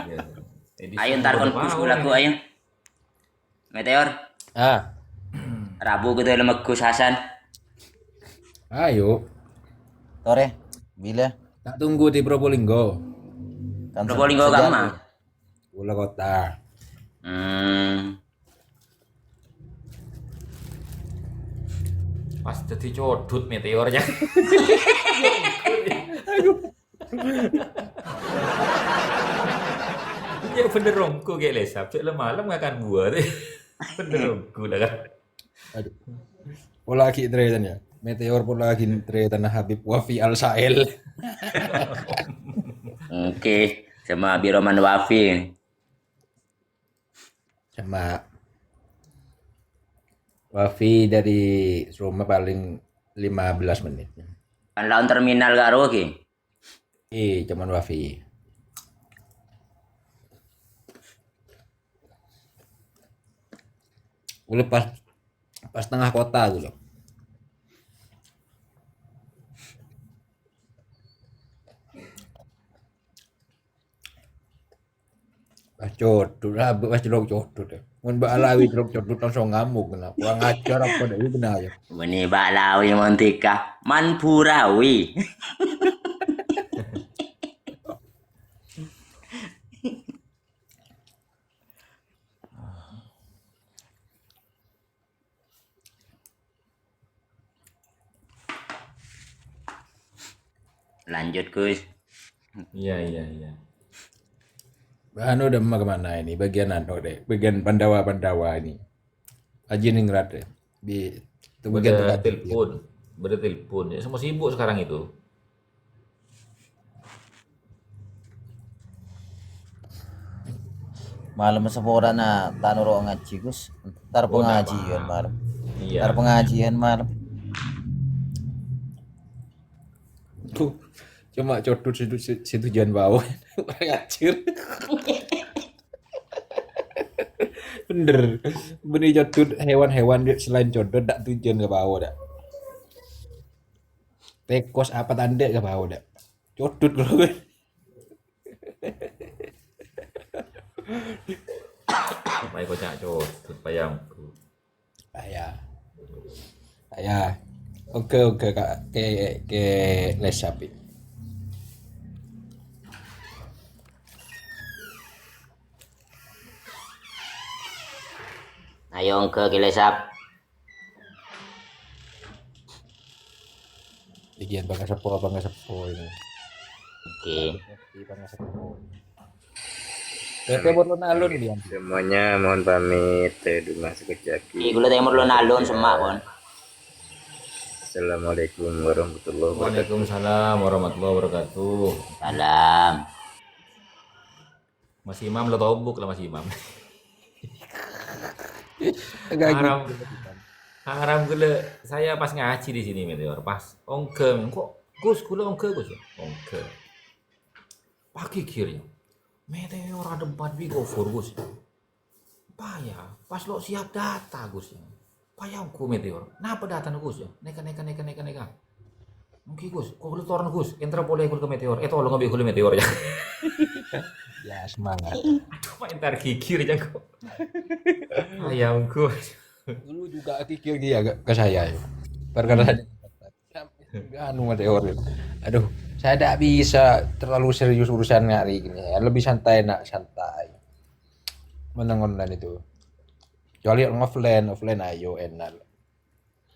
Iya. Ayo ntar kon Gus kula ku ayo. Meteor, Ah, Rabu ke dalam Gus Hasan. ayo. Tore, bila Tak tunggu di Probolinggo. kan Probolinggo sejak- Gama. Bola kota. Pas jadi codut meteornya. Ya bener rongku kayak lesap. Cek malam makan buah deh. Bener rongku dah kan. Aduh. Pola lagi tretan ya. Meteor pola lagi tretan Habib Wafi Al Sael. Oke, sama Biroman Wafi. Sama Wafi dari rumah paling 15 menit. Kan lawan terminal karo ki. Cuman Wafi. Udah pas tengah kota tuh loh. Pas codot lah, pas celok codot ya. Mun Mbak Alawi celok codot langsung ngamuk kena. Kurang ajar apa dah itu benar ya. Beni Baklawi Montika, Manpurawi. Lanjut Gus. Iya, iya, iya. Anu udah mau kemana ini? Bagian anu deh, bagian Pandawa ini. Haji Ningrat deh. Di itu bagian Beda tempat telepon. Beda telepon. Ya semua sibuk sekarang itu. malam sepora na tanuro ngaji Gus. Ntar Oh, nggak pengajian apa. malam. Iya. Ntar pengajian malam. Tuh, cuma codot situ jangan bawa. Kurang ajar. Bener. Benih codot hewan-hewan selain codot dak tujuan ke bawah dak. Tekos apa tanda ke bawah dak. Codot kalau Supaya kocak codot payangku. Saya oke Kak ke les sapi. Ayo ke Kilesap. Bagian bangga sepo ini. Oke. Di bangga sepo. Tete boton alun dia. Semuanya mohon pamit Dimas Kejaki. Iki kula temur lo nalun semak kon. Assalamualaikum warahmatullahi wabarakatuh. Waalaikumsalam warahmatullahi wabarakatuh. Salam. Mas Imam lo tobuk lah Mas Imam. Enggak Haram. Haram gula saya pas ngaji di sini meteor pas ongke kok Gus gula ongke Gus ya. Ongke. Pagi kiri. Meteor ada 4 bigo for Gus. Payah. Pas lo siap data Gus ya. Payahku meteor. Napa data Gus ya? Neka. Mungkin Gus, kok lu torn Gus, entra boleh ke meteor. Tolong ngambil ke meteor ya. Ya semangat. Aduh, main tar kikir aja kok. Ayamku. Dulu juga kikir dia ke saya ya. Perkara anu meteor. Aduh, saya tidak bisa terlalu serius urusan hari ini. Lebih santai santai. Menang online itu. Kecuali offline ayo enak.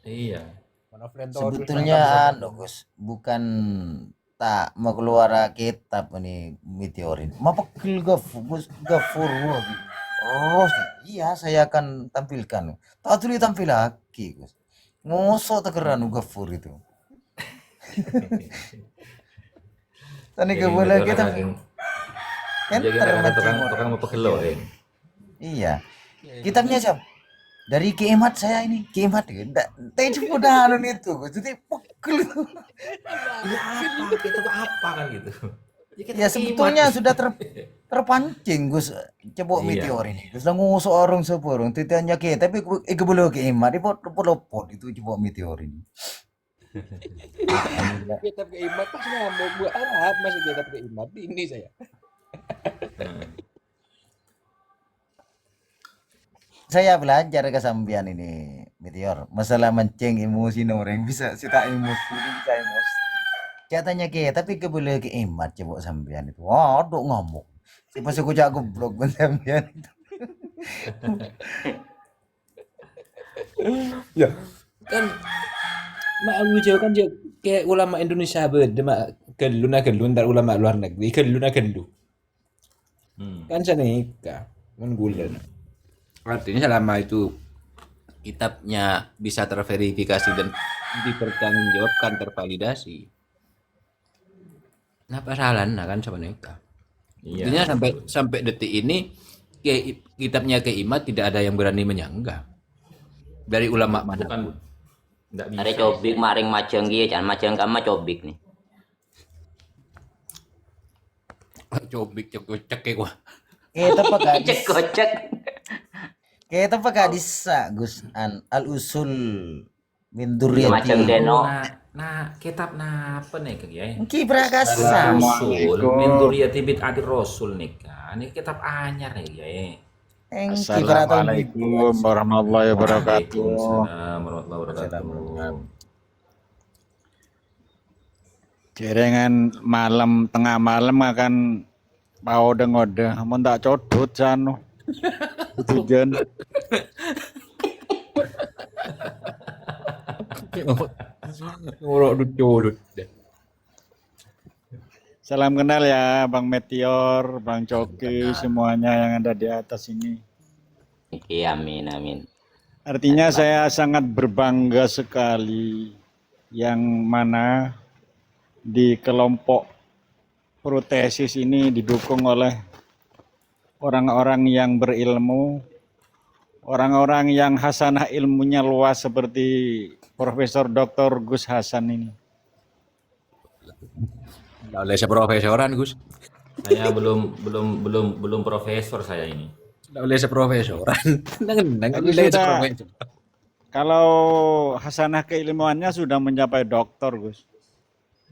Iya. Offline tuh Sebetulnya anu Gus, bukan tak mau keluar kitab ini meteorin. Mau pegel gafur. Oh iya saya akan tampilkan. Tak tulis tampil lagi Gus. Ngosok tegeran gafur itu. Tani Jadi keboleh meteor kita saking jadi enter tukang macam tukang mau pegelo ya. iya. Kitabnya siapa? Dari Kiamat saya ini, Kiamat enggak. Teh cuma anu itu, Gus. Jadi pegel itu. Ya apa kita tuh apa kan gitu. Ya sebetulnya sudah terpancing Gus cebok Iya. meteor ini. Gus lah ngusuk orang seporong titanya ke tapi boleh Kiamat itu pelopot itu cebok meteor ini. Kitab keimat pas mau buat Arab masih kitab keimat ini saya. Saya belajar ke sampean ini meteor masalah mancing emosi orang bisa sita emosi bisa emosi katanya ke tapi boleh Kiamat cebok sampean itu waduh ngamuk si pas aku jago blog sampean itu Ya kan mak aku jauh kan je kayak ulama Indonesia berde mak gelun ntar ulama luar negeri gelu. Kan senika menggulen. Artinya selama itu kitabnya bisa terverifikasi dan dipertanggungjawabkan tervalidasi. Kenapa salah nah kan sebenarnya? Iya. Intinya sampai detik ini kitabnya Kiamat tidak ada yang berani menyanggah dari ulama mana Bukan enggak bisa. Ada cobik maring majeng gitu, jangan majeng kamu cobik nih. cobik cek wah. kita pakai Cek gocek. kita pakai disa Gus al usul min Majeng durriyati deno. Nah, kitab napa nih ya? ki prakasa Rasul, min dzurriyyati bid'ati Rasul nih kan. Ini kitab anyar nih ya. engki beratal Assalamualaikum warahmatullahi wabarakatuh. Waalaikumsalam warahmatullahi wabarakatuh. Jerengan malam tengah malam akan mau ngode, mau tak codot jano. Tujuan. Ngorok dudut. Salam kenal ya Bang Meteor, Bang Coki, semuanya yang ada di atas ini. Oke, amin amin. Artinya saya sangat berbangga sekali yang mana di kelompok protesis ini didukung oleh orang-orang yang berilmu, orang-orang yang hasanah ilmunya luas seperti Profesor Dr. Gus Hasan ini. Oleh seprofesoran Gus. Saya belum profesor saya ini. Oleh seprofesoran. Nang Tapi sudah, kalau hasanah keilmuannya sudah mencapai doktor, Gus.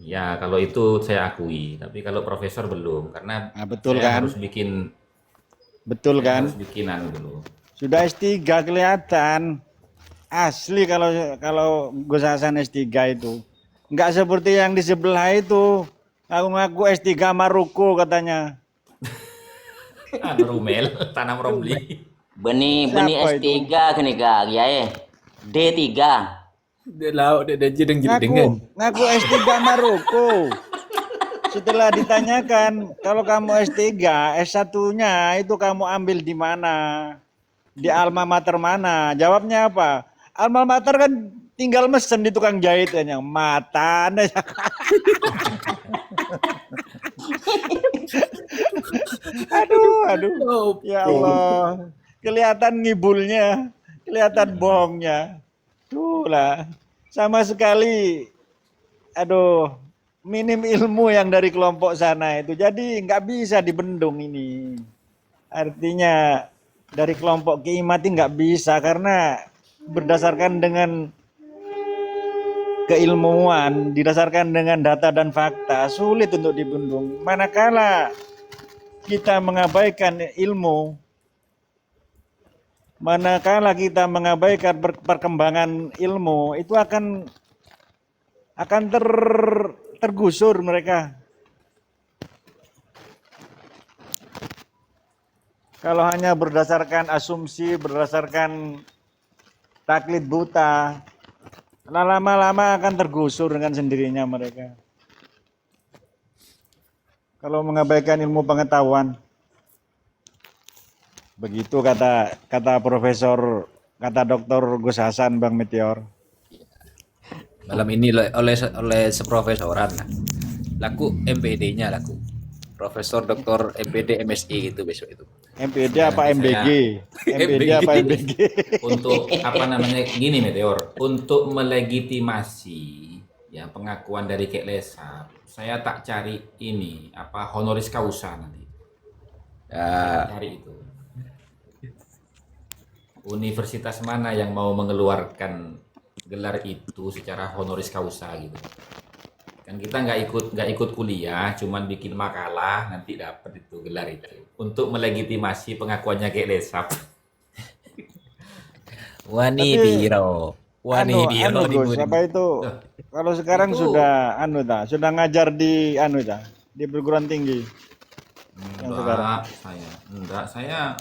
Ya, kalau itu saya akui, tapi kalau profesor belum karena Nah, betul saya kan? harus bikin Betul saya kan? harus bikin anu dulu. Sudah S3 kelihatan. Asli kalau Gus Hasan S3 itu. Enggak seperti yang di sebelah itu. Aku ngaku S3 Maruko katanya. Anu rumel, tanam romli. Beni Siapa S3 kene ga ya D3. Dia lauk dia jedeng Ngaku S3 Maruko. Setelah ditanyakan, kalau kamu S3, S1-nya itu kamu ambil di mana? Di alma mater mana? Jawabnya apa? Alma mater kan tinggal mesen di tukang jahit yang mata. Aduh. Ya Allah. Kelihatan ngibulnya, kelihatan bohongnya. Tuh lah. Sama sekali aduh, minim ilmu yang dari kelompok sana itu. Jadi nggak bisa dibendung ini. Artinya dari kelompok Kiamat ini nggak bisa karena berdasarkan dengan keilmuan, didasarkan dengan data dan fakta, sulit untuk dibendung. Manakala kita mengabaikan ilmu, manakala kita mengabaikan perkembangan ilmu, itu akan tergusur mereka. Kalau hanya berdasarkan asumsi, berdasarkan taklid buta, lama-lama akan tergusur dengan sendirinya mereka. kalau mengabaikan ilmu pengetahuan. Begitu kata Profesor, kata Dr. Gus Hasan, Bang Meteor. Malam ini oleh seprofesoran lah. Laku MPD-nya laku. Profesor Doktor MPD MSI gitu besok itu. MPD Ya, apa nanti MBG? MPD apa MBG? Untuk apa namanya gini Meteor, untuk melegitimasi ya pengakuan dari Kek Lesap, saya tak cari ini apa honoris causa nanti. Ya, Cari itu. Universitas mana yang mau mengeluarkan gelar itu secara honoris causa gitu. Kan kita nggak ikut kuliah, cuman bikin makalah nanti dapat itu gelar itu untuk melegitimasi pengakuannya Kek Lesap. Wani Tapi, Biro. Wani Biro di Gus, Budi. apa itu? Kalau sekarang Itu- sudah sudah ngajar di di perguruan tinggi. Yang sekarang. Saya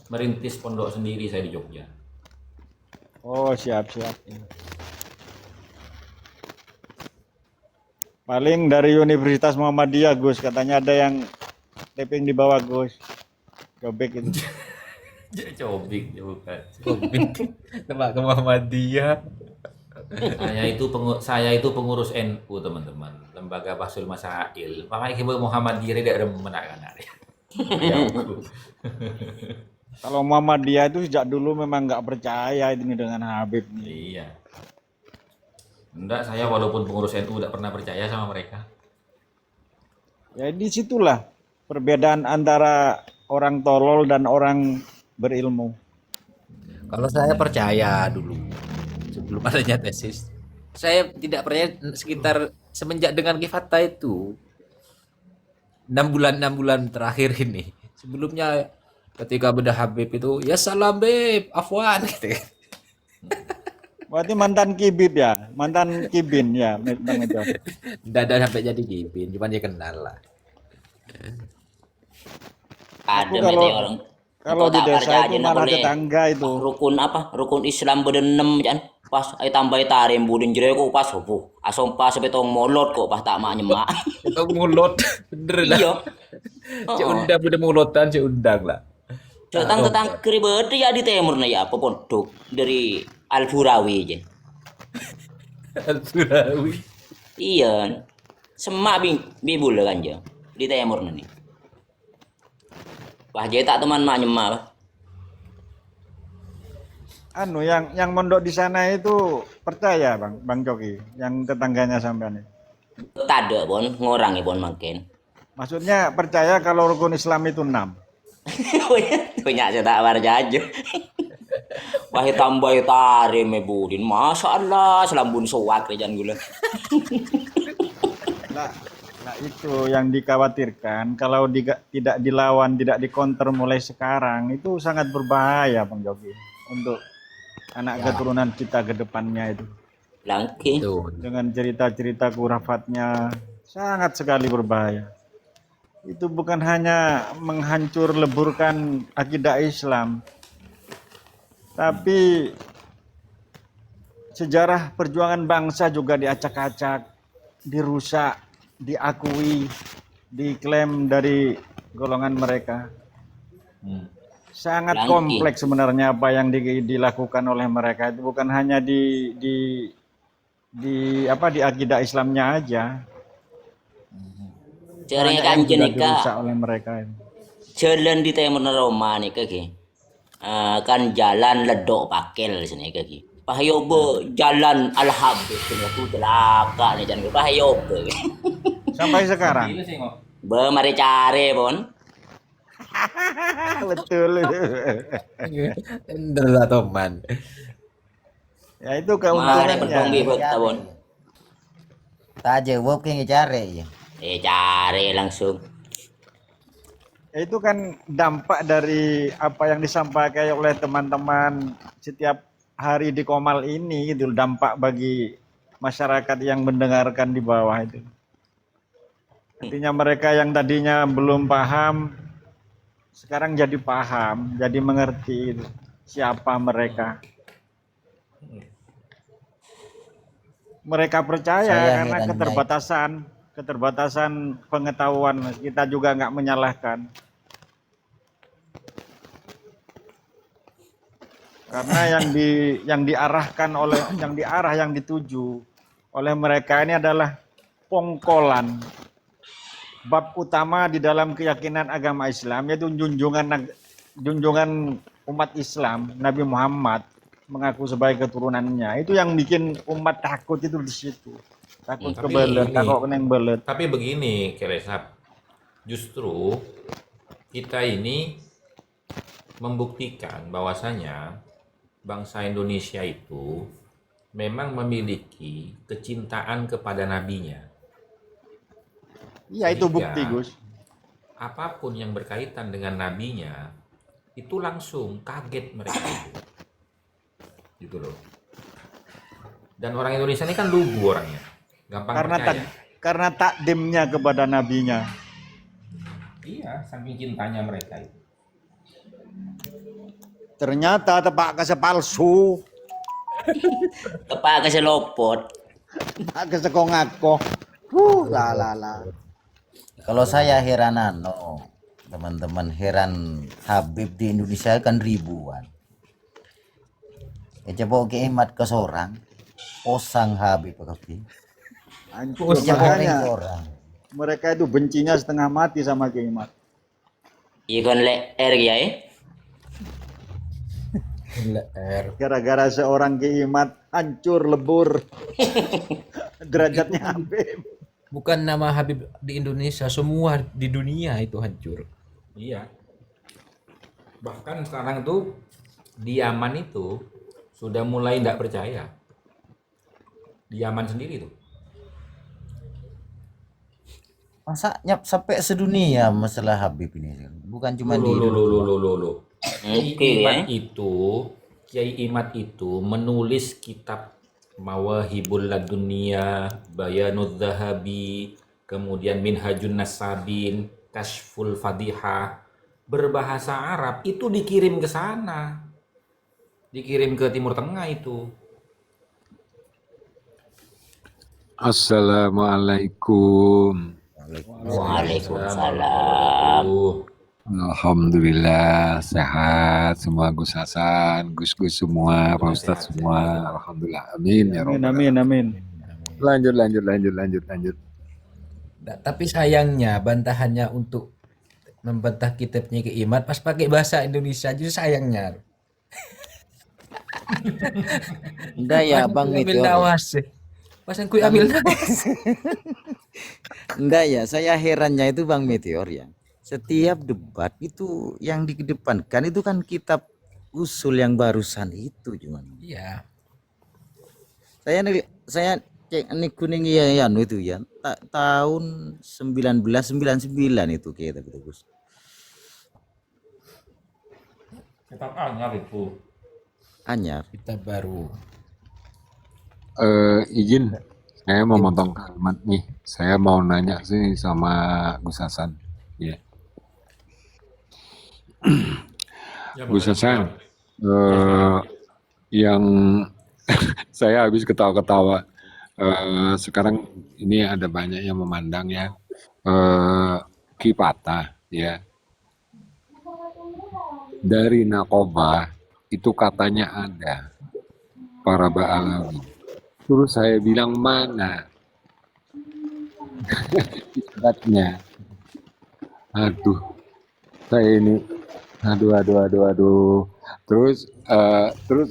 merintis pondok sendiri saya di Jogja. Oh, siap. Paling dari Universitas Muhammadiyah, Gus, katanya ada yang taping di bawah, Gus. Cobek itu. Cobik ya bukan. Tebak ke Muhammadiyah. Saya itu pengurus NU teman-teman, Lembaga Bahsul Masail. Makanya kita Muhammadiyah tidak ada memenangkan. Ya, Kalau Muhammadiyah itu sejak dulu memang nggak percaya ini dengan Habib nih. iya. Enggak, saya walaupun pengurus NU tidak pernah percaya sama mereka. Ya disitulah perbedaan antara orang tolol dan orang berilmu. Kalau saya percaya dulu sebelum adanya tesis. Saya tidak percaya sekitar semenjak dengan Kifata itu 6 bulan terakhir ini. Sebelumnya ketika bedah Habib itu ya salam Beb, afwan gitu. Berarti mantan kibib ya, mantan kibin ya, Bang Ejo. Tidak ada sampai jadi gibin, cuman dia kenal lah. Ada kalau- Meteor. Kalau Engkau di tak desa percaya itu aja, malah boleh. tetangga itu. Rukun Islam bedenem kan pas ay tambah tarim budin jere ko pas opo asom pas betong molot kok pas tak mak nyemak. Itu mulot, bener lah. Iya. Cek undang udah mulotan, cek undang lah. Tetang ribet ya di timur na ya apa pondok dari Al-Furawi aja. Surawi. Iya. Semak bibul kan ya di timur nih. Wah, jadi tak teman mak nyemak. Bah. Yang mondok di sana itu percaya Bang Coki, yang tetangganya sampean itu. Tak ada pun ngorang pun makin. Maksudnya percaya kalau rukun Islam itu 6. Banyak saya tak warja aja. Wah tambah tarim budin. Masya Allah selambun soak jangan gula. Nah itu yang dikhawatirkan kalau tidak dilawan, tidak dikonter mulai sekarang itu sangat berbahaya Bang Jogi untuk anak keturunan kita ke depannya itu. Langki. Tuh. Dengan cerita-cerita khurafatnya sangat sekali berbahaya. Itu bukan hanya menghancur leburkan akidah Islam, tapi sejarah perjuangan bangsa juga diacak-acak, dirusak, diakui, diklaim dari golongan mereka. Sangat Langki. kompleks sebenarnya apa yang dilakukan oleh mereka itu bukan hanya di akidah Islamnya aja. Caranya Banyak kan yang juga jenika dirusak oleh mereka itu. jalan di timur Roma nih kaki. Kan jalan ledok pakel sini kaki. Pahayobo jalan Al-Habib sini aku celaka nih jangan pahayobo. Sampai sekarang. Gila sih kok. Be mari cari pun. Betul. Bener lah teman. Ya itu Mari keuntungannya. bertong bibet tabon. Tak jawab yang cari ya. Cari langsung. Ya, itu kan dampak dari apa yang disampaikan oleh teman-teman setiap hari di Komal ini itu dampak bagi masyarakat yang mendengarkan di bawah itu. Artinya mereka yang tadinya belum paham sekarang jadi paham, jadi mengerti itu, siapa mereka. Mereka percaya Saya karena heran, keterbatasan keterbatasan pengetahuan kita juga nggak menyalahkan. Karena yang dituju oleh mereka ini adalah pongkolan. Bab utama di dalam keyakinan agama Islam yaitu junjungan umat Islam, Nabi Muhammad mengaku sebagai keturunannya. Itu yang bikin umat takut itu di situ. Takut Tapi kebelet, ini- takut kena yang belet. Tapi begini, Kelesap, justru kita ini membuktikan bahwasanya bangsa Indonesia itu memang memiliki kecintaan kepada nabinya. Iya itu Sehingga bukti, Gus. apapun yang berkaitan dengan nabinya itu langsung kaget mereka itu. Gitu loh. Dan orang Indonesia ini kan lugu orangnya, gampang percaya. Karena takdimnya kepada nabinya. Iya, saking cintanya mereka itu. Ternyata tepak kase palsu, Tepak kasi lopot. tepak kase kongako. Lah. Kalau saya heran teman-teman, heran Habib di Indonesia kan ribuan. Ya coba ke Imat ke seorang, osang Habib ke Hancur makanya. Mereka itu bencinya setengah mati sama Kiai Mat. Ikon le ya LR. Gara-gara seorang Kiai Mat hancur lebur derajatnya Habib. Bukan nama Habib di Indonesia, semua di dunia itu hancur. Iya. Bahkan sekarang tuh di Yaman itu sudah mulai tidak percaya. Di Yaman sendiri tuh. Masa sampai sedunia masalah Habib ini, bukan cuma di Indonesia. Loh. Kiai Imad itu menulis kitab Mawahibul Ladunia, Bayanudz Zahabi, kemudian Minhajun Nasabin, Kashful Fadihah, berbahasa Arab itu dikirim ke sana. Dikirim ke Timur Tengah itu. Assalamualaikum. Waalaikumsalam. Alhamdulillah sehat semua, Gus Hasan, Gus-Gus semua, Pak Ustadz semua. Alhamdulillah. Amin ya Rabbal alamin. Amin. Lanjut. Nah, tapi sayangnya bantahannya untuk membantah kitabnya ke Imat pas pakai bahasa Indonesia aja sayangnya. Enggak ya Bang Ambil Meteor. nawas sih. Pas yang kui ambil nawas. Enggak ya, saya herannya itu Bang Meteor ya. Setiap debat itu yang dikedepankan itu kan kitab usul yang barusan itu cuman. Iya. Saya cek ini kuning ya itu ya. Tahun 1999 itu kita gitu Gus. Kitab anyar itu. Anyar. Kitab baru. Izin, saya mau motong kalimat nih. Saya mau nanya sih sama Gus Hasan. Ya. Gus Hasan, yang saya habis ketawa-ketawa. Sekarang ini ada banyak yang memandang ya, Ki Patah ya. Dari Nakobah itu katanya ada para Ba'alawi. Terus saya bilang mana isbatnya? Aduh, saya ini, aduh. Terus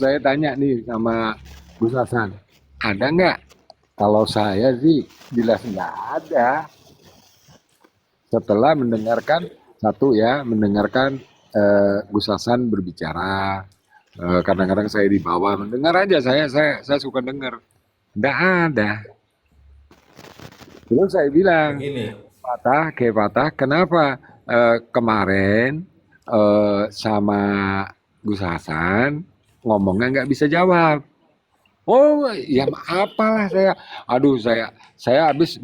saya tanya nih sama Gus Hasan, ada nggak? Kalau saya sih jelas nggak ada. Setelah mendengarkan Gus Hasan berbicara, kadang-kadang saya di bawah mendengar aja, saya suka dengar. Nggak ada. Terus saya bilang, Begini, Kayak Patah, kenapa kemarin sama Gus Hasan ngomongnya nggak bisa jawab? Oh ya apalah saya. Aduh saya habis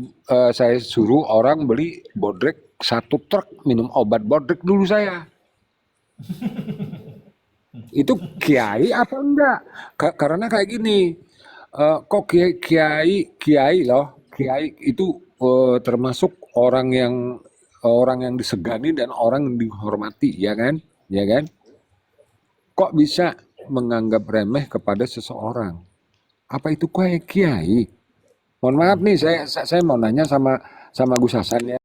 saya suruh orang beli bodrek 1 truk minum obat bodrek dulu saya. Itu kiai apa enggak? Karena kayak gini, kok kiai loh, kiai itu termasuk orang yang disegani dan orang yang dihormati, ya kan? Ya kan? Kok bisa menganggap remeh kepada seseorang? Apa itu kiai? Mohon maaf nih, saya mau nanya sama Gus Hasan ya.